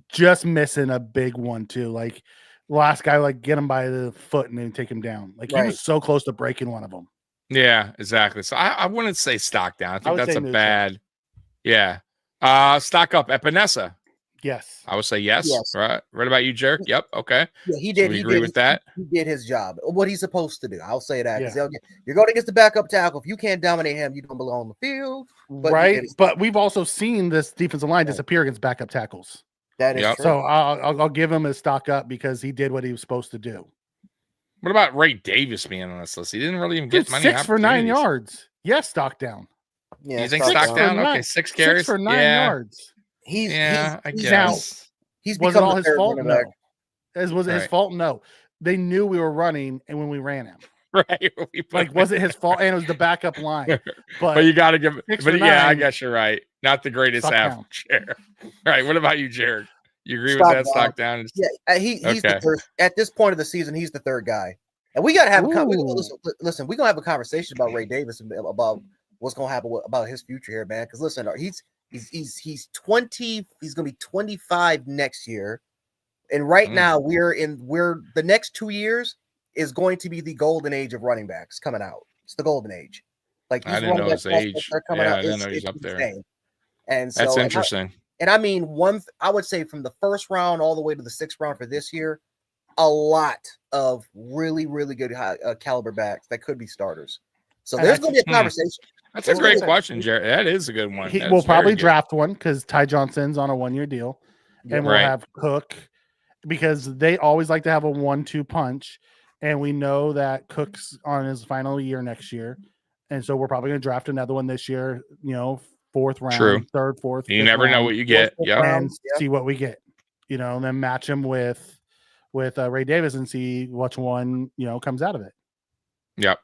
just missing a big one too. Like last guy, like get him by the foot and then take him down. Like he was so close to breaking one of them. Yeah, exactly. So I wouldn't say stock down. I think that's a neutral. bad. Yeah. Stock up, Epinesa. Yes. I would say yes. Right about you, Jarek? Yep. Okay. Yeah, he did. So we agree with that. He did his job. What he's supposed to do. I'll say that. You're going against the backup tackle. If you can't dominate him, you don't belong on the field. Right. But we've also seen this defensive line disappear against backup tackles. That is true. So I'll give him a stock up because he did what he was supposed to do. What about Ray Davis being on this list? He didn't really even get many 6 for 9 yards. Yes, stock down. Yeah, you think stock down? Okay, 6 carries 6 for 9 yards. I guess. He's was it all his fault? No. Was it his Right. fault? No. They knew we were running, and when we ran him, Right? like was it his fault? And it was the backup line. But you got to give. 6 But for yeah, 9, I guess you're right. Not the greatest stock half down. share. All right. What about you, Jared? You agree Stock with that? down. Stock down. Yeah, he's Okay. the third. At this point of the season, he's the third guy, and we got to have listen. We're gonna have a conversation about Ray Davis and about what's gonna happen about his future here, man. Because listen, He's 20. He's going to be 25 next year. And right now we're the next 2 years is going to be the golden age of running backs coming out. It's the golden age. Like I didn't know his age. I didn't know he's up there. And so that's interesting. And I mean, I would say from the first round all the way to the 6th round for this year, a lot of really, really good caliber backs that could be starters. So there's going to be a conversation. That's a great question, Jared. That is a good one. We'll probably draft one because Ty Johnson's on a 1-year deal, and we'll have Cook because they always like to have a 1-2 punch, and we know that Cook's on his final year next year, and so we're probably going to draft another one this year. 4th round, 3rd, 4th. You never know what you get. And see what we get. And then match him with Ray Davis and see which one comes out of it. Yep.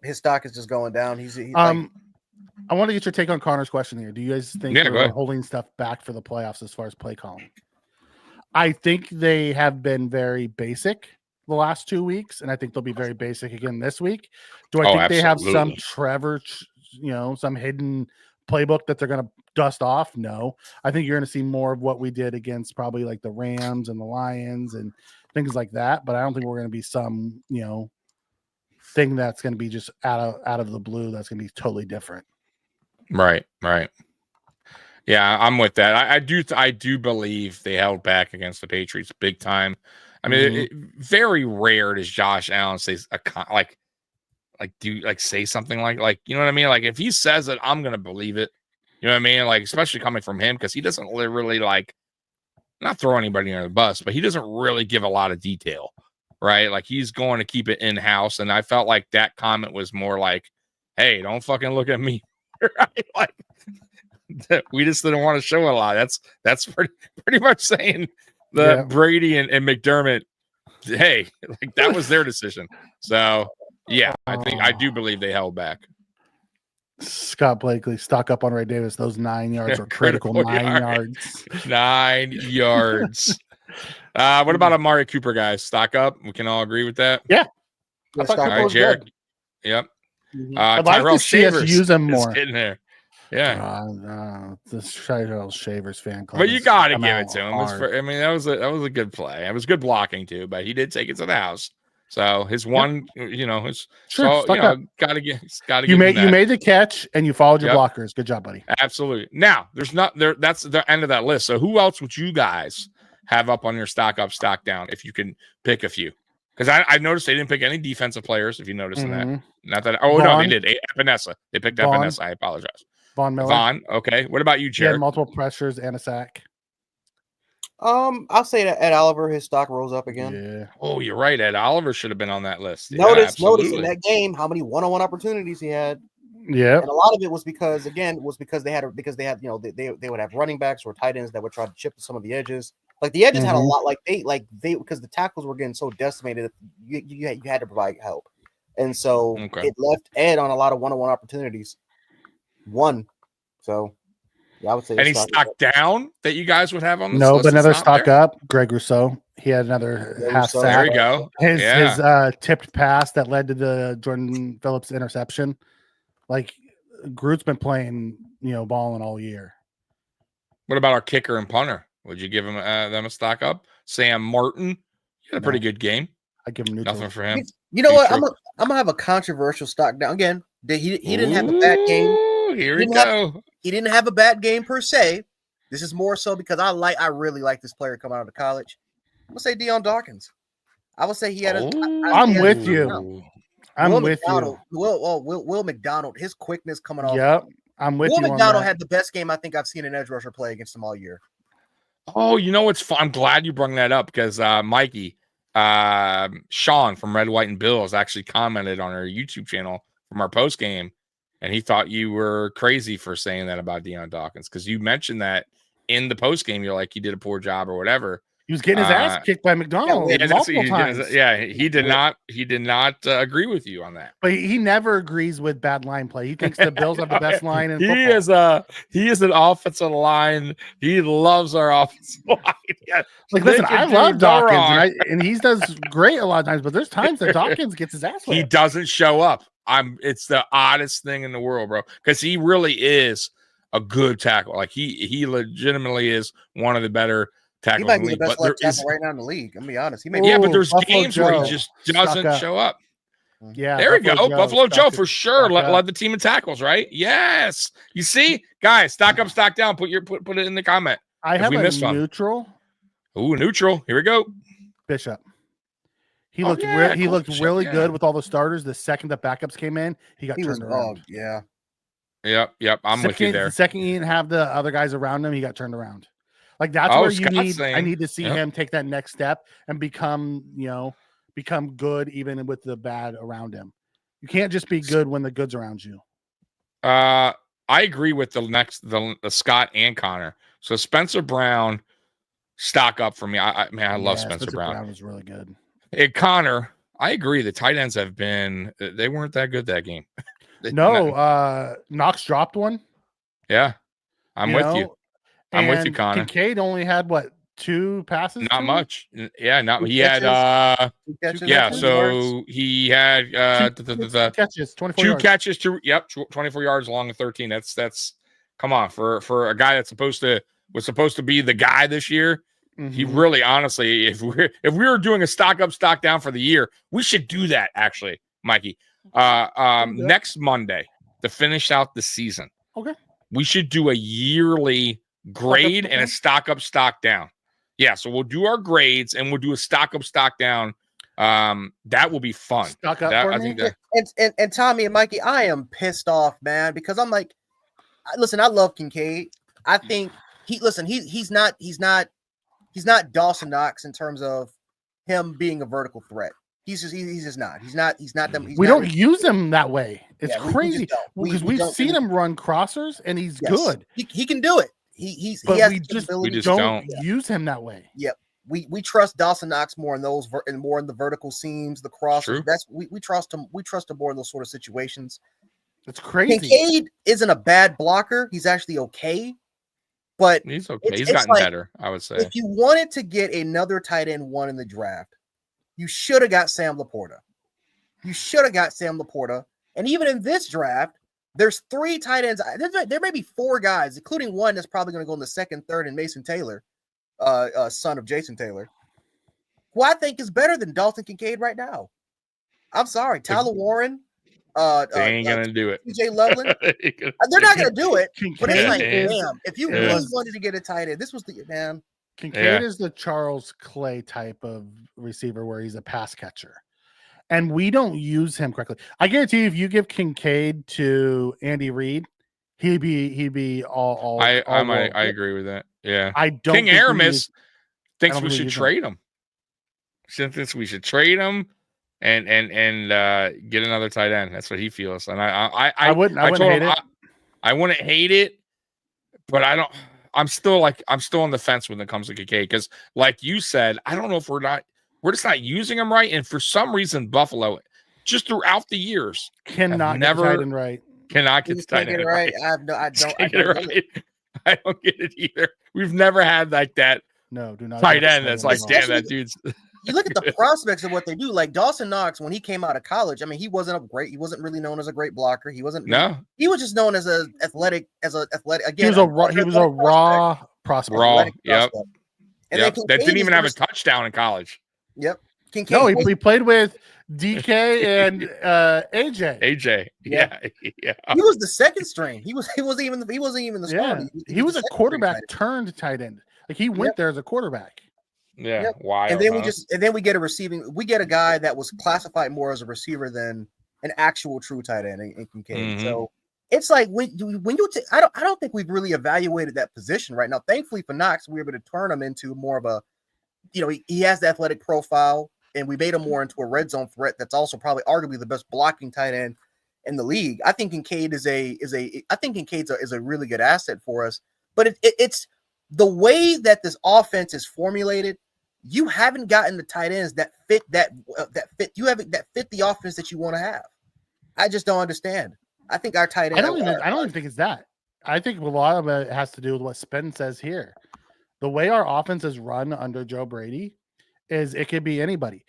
His stock is just going down. He's I want to get your take on Connor's question here. Do you guys think we're holding stuff back for the playoffs as far as play calling? I think they have been very basic the last 2 weeks, and I think they'll be very basic again this week. Do I think they have some Trevor, some hidden playbook that they're going to dust off? No. I think you're going to see more of what we did against probably like the Rams and the Lions and things like that, but I don't think we're going to be some, thing that's going to be just out of the blue that's going to be totally different. Right. Yeah, I'm with that. I do believe they held back against the Patriots big time. I mean, very rare does Josh Allen say say something like you know what I mean? Like if he says it, I'm gonna believe it. You know what I mean? Like especially coming from him because he doesn't really not throw anybody under the bus, but he doesn't really give a lot of detail. Right, like he's going to keep it in house, and I felt like that comment was more like, "Hey, don't fucking look at me." Right? Like we just didn't want to show a lot. That's pretty much saying that Brady and McDermott, hey, like that was their decision. So yeah, I do believe they held back. Scott Blakely, stock up on Ray Davis. Those 9 yards are critical. 9 yards. 9 yards. What about Amari Cooper, guys? Stock up. We can all agree with that. Yeah. I thought Cooper was Jared. good. Yep. I'd like to see us use him more. In there. Yeah. The Tyrell Shavers fan club. But you got to give it to him. That was a good play. It was good blocking too, but he did take it to the house. So his one, got to get. You made the catch and you followed your blockers. Good job, buddy. Absolutely. Now there's not there. That's the end of that list. So who else would you guys have up on your stock up, stock down if you can pick a few? Because I noticed they didn't pick any defensive players. If you noticed that, not that. Oh, no, they did. Epinesa. They picked Epinesa. I apologize. Von Miller. Okay. What about you, Jared? He had multiple pressures and a sack. I'll say that Ed Oliver, his stock rose up again. Yeah. Oh, you're right. Ed Oliver should have been on that list. Notice in that game how many one-on-one opportunities he had. Yeah. And a lot of it was because they had they would have running backs or tight ends that would try to chip to some of the edges. Like the edges had a lot, they because the tackles were getting so decimated, you had to provide help, and so it left Ed on a lot of one-on-one opportunities. So yeah, I would say any stock down that you guys would have on this no, list but another stock up. Greg Rousseau, he had another half sack. There you go. His tipped pass that led to the Jordan Phillips interception. Like Groot's been playing, balling all year. What about our kicker and punter? Would you give them a stock up? Sam Martin, he had a pretty good game. I give him neutral. Nothing for him. You know what? I'm gonna have a controversial stock down again. He didn't have a bad game. Here we go. He didn't have a bad game per se. This is more so because I really like this player coming out of college. I'm gonna say Deion Dawkins. I would say he had. I'm with you. I'm with you. Will McDonald, his quickness coming off. Yep, I'm with you. Will McDonald had the best game I think I've seen an edge rusher play against him all year. Oh, you know what's fun? I'm glad you brought that up because Mikey, Sean from Red, White, and Bills actually commented on our YouTube channel from our post game, and he thought you were crazy for saying that about Deion Dawkins because you mentioned that in the post game. You're like he did a poor job or whatever, He was getting his ass kicked by McDonald multiple times. He did not agree with you on that. But he never agrees with bad line play. He thinks the Bills have the best line in football. He is an offensive line. He loves our offensive line. Yeah. Like, listen, I love Dawkins, and he does great a lot of times. But there's times that Dawkins gets his ass whipped. He doesn't show up. It's the oddest thing in the world, bro. Because he really is a good tackle. Like he legitimately is one of the better tackles. He might be the best left tackle right now in the league. I'm gonna be honest. But there's games where he just doesn't show up. Yeah, there we go. Buffalo Joe for sure led the team in tackles, right? Yes. You see, guys, stock up, stock down. Put it in the comment. I have a neutral. Ooh, neutral. Here we go. Bishop. He looked really good with all the starters. The second the backups came in, he turned around. Yeah. Yep. I'm with you there. The second he didn't have the other guys around him, he got turned around. Like that's where I need to see him take that next step and become good even with the bad around him. You can't just be good when the good's around you. I agree with the Scott and Connor. So Spencer Brown, stock up for me. I love Spencer Brown. Brown was really good. Hey, Connor, I agree. The tight ends they weren't that good that game. Knox dropped one. Yeah, I'm with you. I'm with you, Connor. Kincaid only had 2 passes? Not much. Yeah, he had 2 catches. Yeah, so he had 2 catches, 24 2 catches, 24 yards along the 13. That's come on for a guy was supposed to be the guy this year. Mm-hmm. He really, honestly, if we were doing a stock up, stock down for the year, we should do that actually, Mikey. Next Monday to finish out the season. Okay. We should do a yearly grade and a stock up, stock down. Yeah, so we'll do our grades and we'll do a stock up, stock down. That will be fun. Stock up for me. And Tommy and Mikey, I am pissed off, man, because I'm like, listen, I love Kincaid. I think he's not Dawson Knox in terms of him being a vertical threat. He's just not. He's not them. We don't use him that way. It's crazy because we've seen him run crossers and he's good. He can do it. We just don't use him that way. Yep. We trust Dawson Knox more in those and more in the vertical seams, the crossers. We trust him. We trust him more in those sort of situations. It's crazy. Kincaid isn't a bad blocker. He's actually okay. But he's okay. He's gotten better, I would say. If you wanted to get another tight end 1 in the draft, you should have got Sam Laporta. And even in this draft, there's 3 tight ends. There may be 4 guys, including one that's probably going to go in the 2nd, 3rd, and Mason Taylor, son of Jason Taylor, who I think is better than Dalton Kincaid right now. I'm sorry. Tyler Warren. They ain't gonna do it. TJ Loveland. They're not gonna do it. But it's like, damn, if you really wanted to get a tight end, this was the man. Kincaid is the Charles Clay type of receiver where he's a pass catcher. And we don't use him correctly. I guarantee you, if you give Kincaid to Andy Reid, he'd be all I agree with that. Yeah. I don't King Aramis thinks we should trade him. Since we should trade him. And get another tight end. That's what he feels. And I wouldn't hate it. I wouldn't hate it, but I don't. I'm still on the fence when it comes to Kincaid because, like you said, I don't know if we're just not using him right. And for some reason, Buffalo, just throughout the years, cannot get the tight end right. Cannot get the tight end right. I don't get it right. I don't get it either. We've never had like that. No, do not tight end. That's like, damn, that dude's. You look at the prospects of what they do. Like Dawson Knox, when he came out of college, I mean, he wasn't really known as a great blocker. He wasn't. No, he was just known as an athletic. Again, he was a raw prospect. Raw. Yep. And that didn't even have a touchdown in college. Yep. Kincaid. No, he played with DK and AJ. Yeah. He was the 2nd string. He wasn't even the starter. He was a quarterback turned tight end. Like he went there as a quarterback. Yeah, wild. And then we get a guy that was classified more as a receiver than an actual true tight end in Kincaid. Mm-hmm. So it's like I don't think we've really evaluated that position right now. Thankfully for Knox, we were able to turn him into more of a, he has the athletic profile, and we made him more into a red zone threat. That's also probably arguably the best blocking tight end in the league. I think Kincaid is a really good asset for us. But it's the way that this offense is formulated. you haven't gotten the tight ends that fit that fit the offense that you want to have. I just don't understand. I think our tight end. I don't even think it's that. I think a lot of it has to do with what Spen says here. The way our offense is run under Joe Brady is it could be anybody.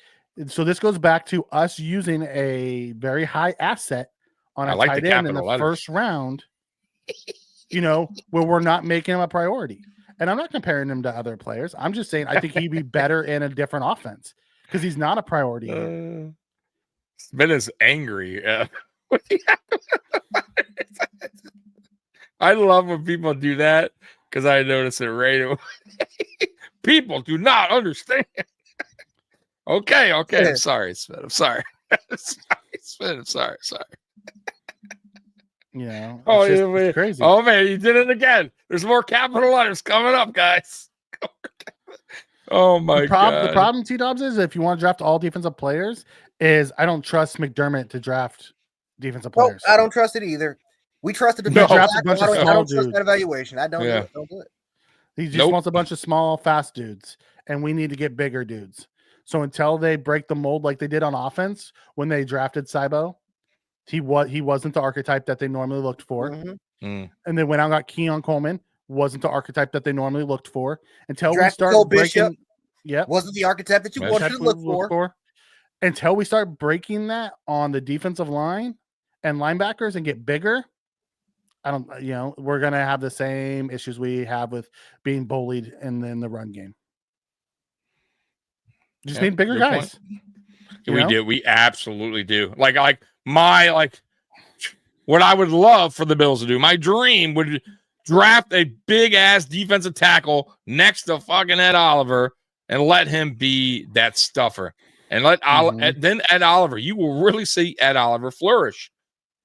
So this goes back to us using a very high asset on a tight end in the first round, where we're not making him a priority. And I'm not comparing him to other players. I'm just saying I think he'd be better in a different offense because he's not a priority. Sven is angry. I love when people do that because I notice it right away. People do not understand. Okay. I'm sorry, Sven. I'm sorry. Sven, I'm sorry. It's crazy. Oh man, you did it again. There's more capital letters coming up, guys. Oh my god. The problem, T-Dobbs, is if you want to draft all defensive players, is I don't trust McDermott to draft defensive players. I don't trust it either. We trusted the draft a bunch of small I don't dudes. trust that evaluation. I don't do it. He just wants a bunch of small, fast dudes, and we need to get bigger dudes. So until they break the mold like they did on offense when they drafted Cybo, he wasn't the archetype that they normally looked for. And they went out and got Keon Coleman, wasn't the archetype that they normally looked for. Until we start breaking, wasn't the archetype that you wanted to look for. Until we start breaking that on the defensive line and linebackers and get bigger, we're gonna have the same issues we have with being bullied in the run game. Just need bigger guys. We do. We absolutely do. Like what I would love for the Bills to do. My dream would draft a big ass defensive tackle next to fucking Ed Oliver and let him be that stuffer. And then Ed Oliver, you will really see Ed Oliver flourish.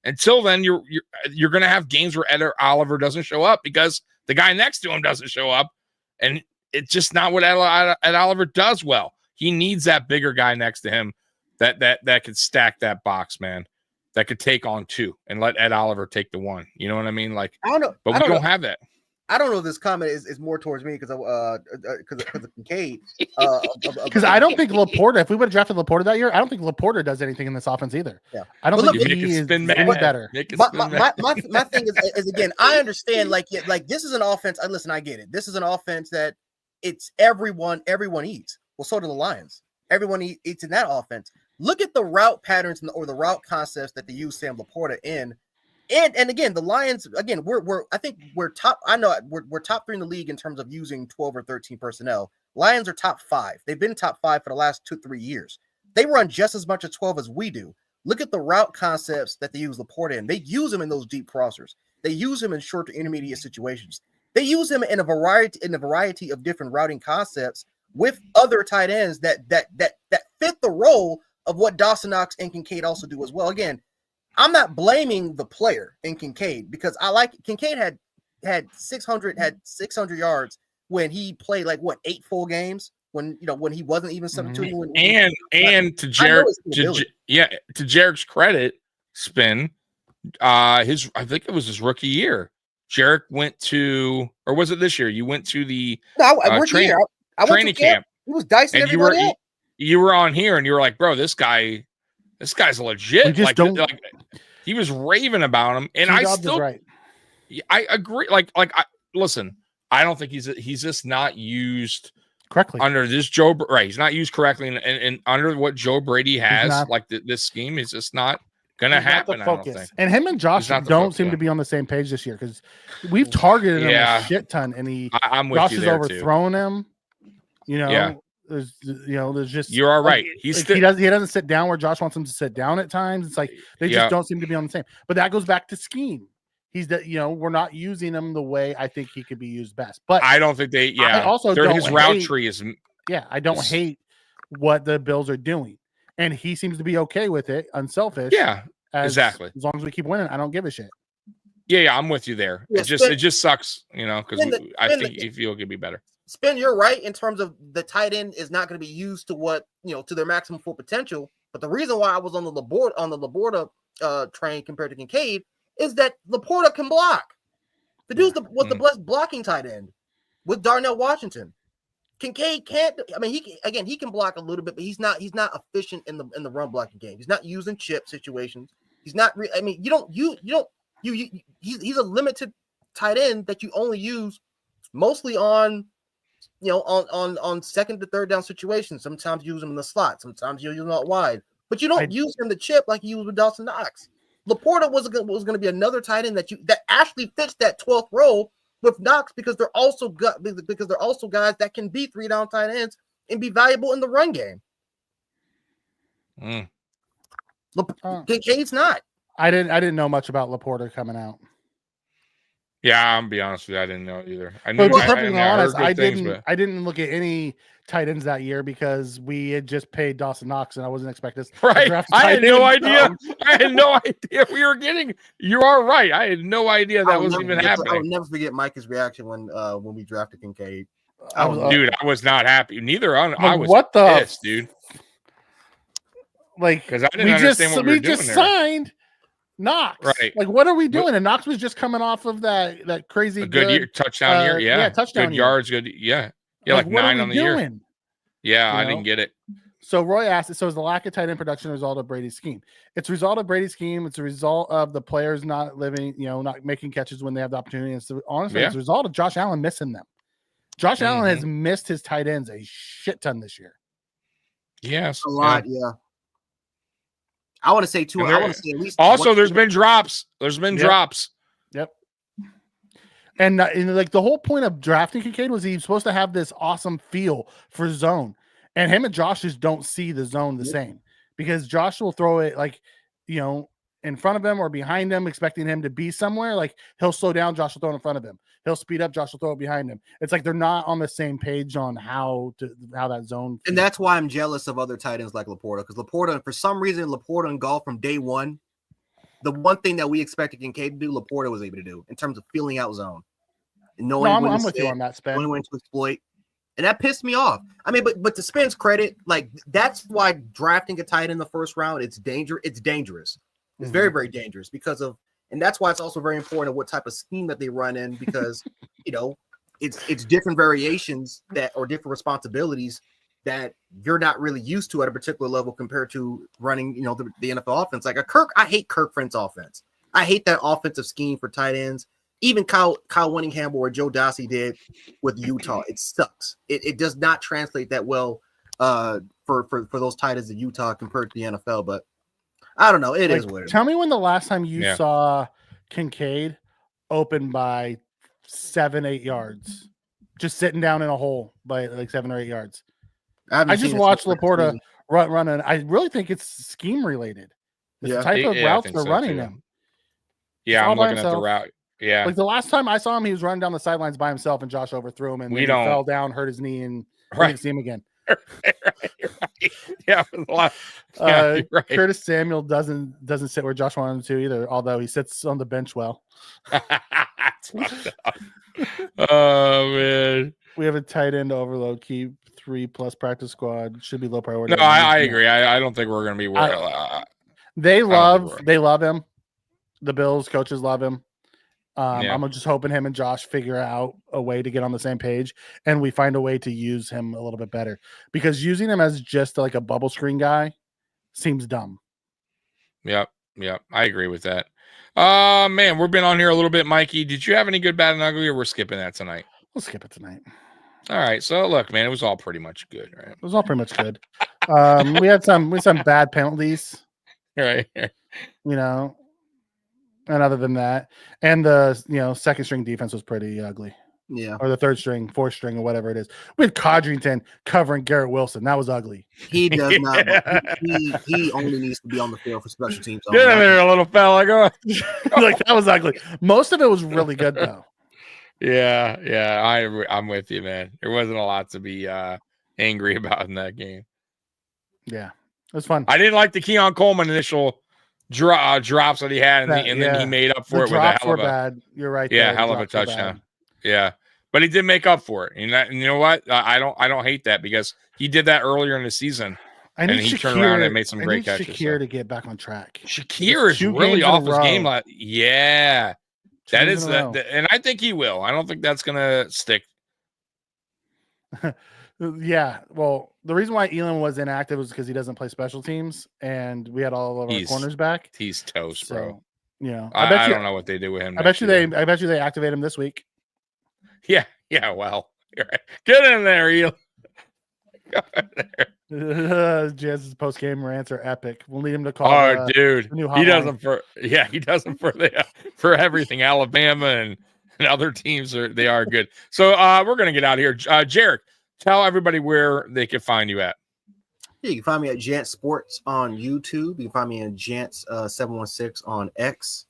Until then, you're going to have games where Ed Oliver doesn't show up because the guy next to him doesn't show up, and it's just not what Ed Oliver does well. He needs that bigger guy next to him that could stack that box, man. That could take on two and let Ed Oliver take the one. You know what I mean? Like, I don't know, but we don't have that. I don't know if this comment is more towards me because of Kincaid. Because I don't think Laporta, if we would have drafted Laporta that year, I don't think Laporta does anything in this offense either. Yeah. I don't think he is better. My thing is again, I understand like this is an offense. Listen, I get it. This is an offense that it's everyone eats. Well, so do the Lions. Everyone eats in that offense. Look at the route patterns or the route concepts that they use Sam Laporta in. And again, the Lions, again, I think we're top. I know we're top 3 in the league in terms of using 12 or 13 personnel. Lions are top 5. They've been top 5 for the last 2-3 years. They run just as much as 12 as we do. Look at the route concepts that they use Laporta in. They use him in those deep crossers. They use him in short to intermediate situations. They use him in a variety of different routing concepts with other tight ends that fit the role of what Dawson Knox and Kincaid also do as well. Again, I'm not blaming the player in Kincaid because Kincaid had 600 yards when he played 8 full games when he wasn't even substituting. And to Jarek's credit, Spin, I think it was his rookie year. Jarek went to, or was it this year? You went to the training camp. He was dicing everybody up. You were on here and you were like, bro, this guy's legit. He was raving about him, and I agree. Listen, I don't think he's just not used correctly under this Joe. Right, he's not used correctly, and under what Joe Brady has, this scheme is just not gonna happen. I don't think. And him and Josh don't seem to be on the same page this year because we've targeted him a shit ton, and Josh has overthrown him. There's just you're all right. He doesn't sit down where Josh wants him to sit down at times. It's like they just don't seem to be on the same. But that goes back to scheme. We're not using him the way I think he could be used best. But I don't think they. Yeah. I also don't his route tree is. Yeah, I don't hate what the Bills are doing, and he seems to be okay with it, unselfish. Yeah, exactly. As long as we keep winning, I don't give a shit. Yeah, I'm with you there. Yeah, it just sucks, because I think you feel it could be better. Spin, you're right in terms of the tight end is not going to be used to what to their maximum full potential. But the reason why I was on the Laporta train compared to Kincaid is that Laporta can block. The dude was the best blocking tight end with Darnell Washington. Kincaid can't. I mean, he can block a little bit, but he's not efficient in the run blocking game. He's not using chip situations. He's not. I mean, he's a limited tight end that you only use mostly on second to third down situations. Sometimes you use him in the slot. Sometimes you use him out wide, but you don't use him to chip like you use with Dawson Knox. Laporta was going to be another tight end that actually fits that 12th role with Knox because they're also guys that can be 3-down tight ends and be valuable in the run game. Kincaid's not. I didn't know much about Laporta coming out. Yeah, I'm be honest with you, I didn't know either. I didn't look at any tight ends that year because we had just paid Dawson Knox and I wasn't expecting this. Right, I had no idea. I had no idea we were getting. You are right. I had no idea that was even happening. I will never forget Mike's reaction when we drafted Kincaid. I was not happy. Neither I was what the pissed, dude. Like, because I didn't understand what we were doing there. Signed Knox. Right. Like, what are we doing? And Knox was just coming off of that crazy good year, touchdown year. Yeah, touchdown good year. yards. Good. Yeah. Yeah, like 9 on the year. Yeah, I didn't get it. So Roy asked, so is the lack of tight end production a result of Brady's scheme? It's a result of Brady's scheme. It's a result of the players not not making catches when they have the opportunity. It's honestly, it's a result of Josh Allen missing them. Josh Allen has missed his tight ends a shit ton this year. Yes. A lot, yeah. I want to say too. I want to say at least. Also, there's been drops. There's been drops. Yep. And like the whole point of drafting Kincaid was he's supposed to have this awesome feel for zone, and him and Josh just don't see the zone the same because Josh will throw it like in front of him or behind him, expecting him to be somewhere. Like he'll slow down, Josh will throw it in front of him. He'll speed up, Josh will throw it behind him. It's like they're not on the same page on how that zone feels. And that's why I'm jealous of other tight ends like Laporta, because Laporta, for some reason, Laporta and golf from day one, the one thing that we expected Kincaid to do, Laporta was able to do in terms of feeling out zone. And knowing I'm with you on that, Spen. Knowing when to exploit. And that pissed me off. I mean, but to Spen's credit, like that's why drafting a tight end in the first round, it's dangerous. It's very, very dangerous because of, and that's why it's also very important what type of scheme that they run in because, it's different variations or different responsibilities that you're not really used to at a particular level compared to running, the NFL offense. Like I hate Kirk Ferentz offense. I hate that offensive scheme for tight ends. Even Kyle Winningham or Joe Dossie did with Utah. It sucks. It does not translate that well for those tight ends in Utah compared to the NFL, but I don't know. It is what it is. Tell me when the last time you saw Kincaid open by 7-8 yards, just sitting down in a hole by like 7 or 8 yards. I just watched Laporta run, and I really think it's scheme related. It's the type of routes they're running him. Yeah, I'm looking at the route. Yeah, like the last time I saw him, he was running down the sidelines by himself, and Josh overthrew him, and he fell down, hurt his knee, and we didn't see him again. Right. Yeah, right. Curtis Samuel doesn't sit where Josh wanted him to either, although he sits on the bench well. Oh man, we have a tight end overload. Keep 3+ practice squad should be low priority. No, I agree. I don't think we're going to be worried. They love him. The Bills coaches love him. I'm just hoping him and Josh figure out a way to get on the same page and we find a way to use him a little bit better because using him as just like a bubble screen guy seems dumb. Yep. I agree with that. Man, we've been on here a little bit, Mikey. Did you have any good, bad, and ugly, or we're skipping that tonight? We'll skip it tonight. All right. So look, man, it was all pretty much good, right? It was all pretty much good. We had some bad penalties. Right. And other than that, and the second string defense was pretty ugly. Yeah. Or the third string, fourth string, or whatever it is. We had Codrington covering Garrett Wilson. That was ugly. He does not. He only needs to be on the field for special teams. Get in there, little fella. Go. Like that was ugly. Most of it was really good though. Yeah. I'm with you, man. There wasn't a lot to be angry about in that game. Yeah, it was fun. I didn't like the Keon Coleman initial drops that he had, and then he made up for it with a hell of a bad. You're right. Yeah, hell of a touchdown. Yeah, but he did make up for it. And you know what? I don't hate that because he did that earlier in the season, and he turned around and made some great catches. Shakir to get back on track. Shakir is really off his game. Yeah, that is and I think he will. I don't think that's gonna stick. Yeah, well, the reason why Elam was inactive was because he doesn't play special teams, and we had all of our corners back. He's toast, bro. You know, I don't know what they do with him. I bet you they activate him this week. Yeah. Well, you're right. Get in there, Elam. Jazz's post game rants are epic. We'll need him to call. Oh, dude, he does them hotline. for everything. Alabama and other teams they are good. So we're gonna get out of here. Jarek, tell everybody where they can find you at. Yeah, you can find me at Jant Sports on YouTube. You can find me at Jant 716 on X,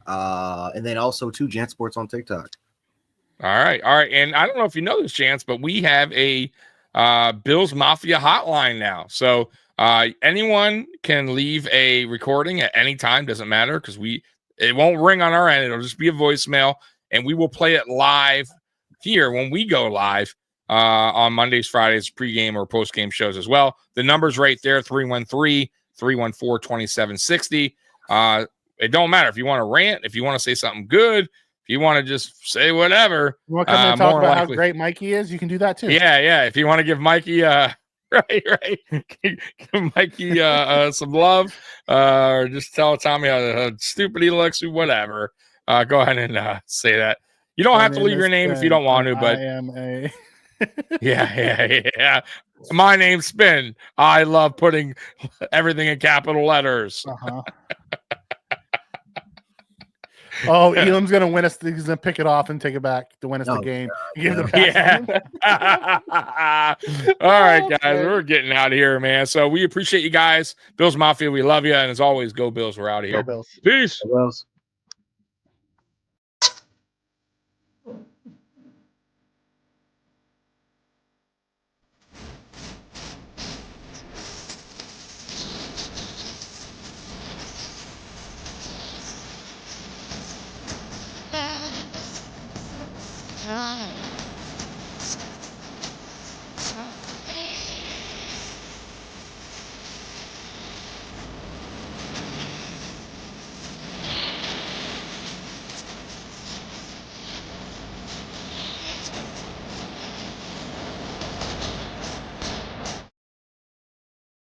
and then also Jant Sports on TikTok. All right. And I don't know if you know this, Chance, but we have a Bills Mafia hotline now. So anyone can leave a recording at any time. Doesn't matter because it won't ring on our end. It'll just be a voicemail, and we will play it live here when we go live on Mondays, Fridays, pregame or postgame shows as well. The number's right there, 313-314-2760. It don't matter if you want to rant, if you want to say something good, if you want to just say whatever. You want to come and talk about how great Mikey is? You can do that too. Yeah. If you want to give Mikey right. Give Mikey some love, or just tell Tommy how stupid he looks, or whatever. Go ahead and say that. You don't have to leave your name if you don't want to, but I am a yeah. My name's Spin. I love putting everything in capital letters. Oh, Elam's gonna win us. He's gonna pick it off and take it back to win us the game. Give the pass. All right, guys, we're getting out of here, man. So we appreciate you guys. Bills Mafia, we love you, and as always, go Bills. We're out of here. Go Bills. Peace. Go Bills. Ah.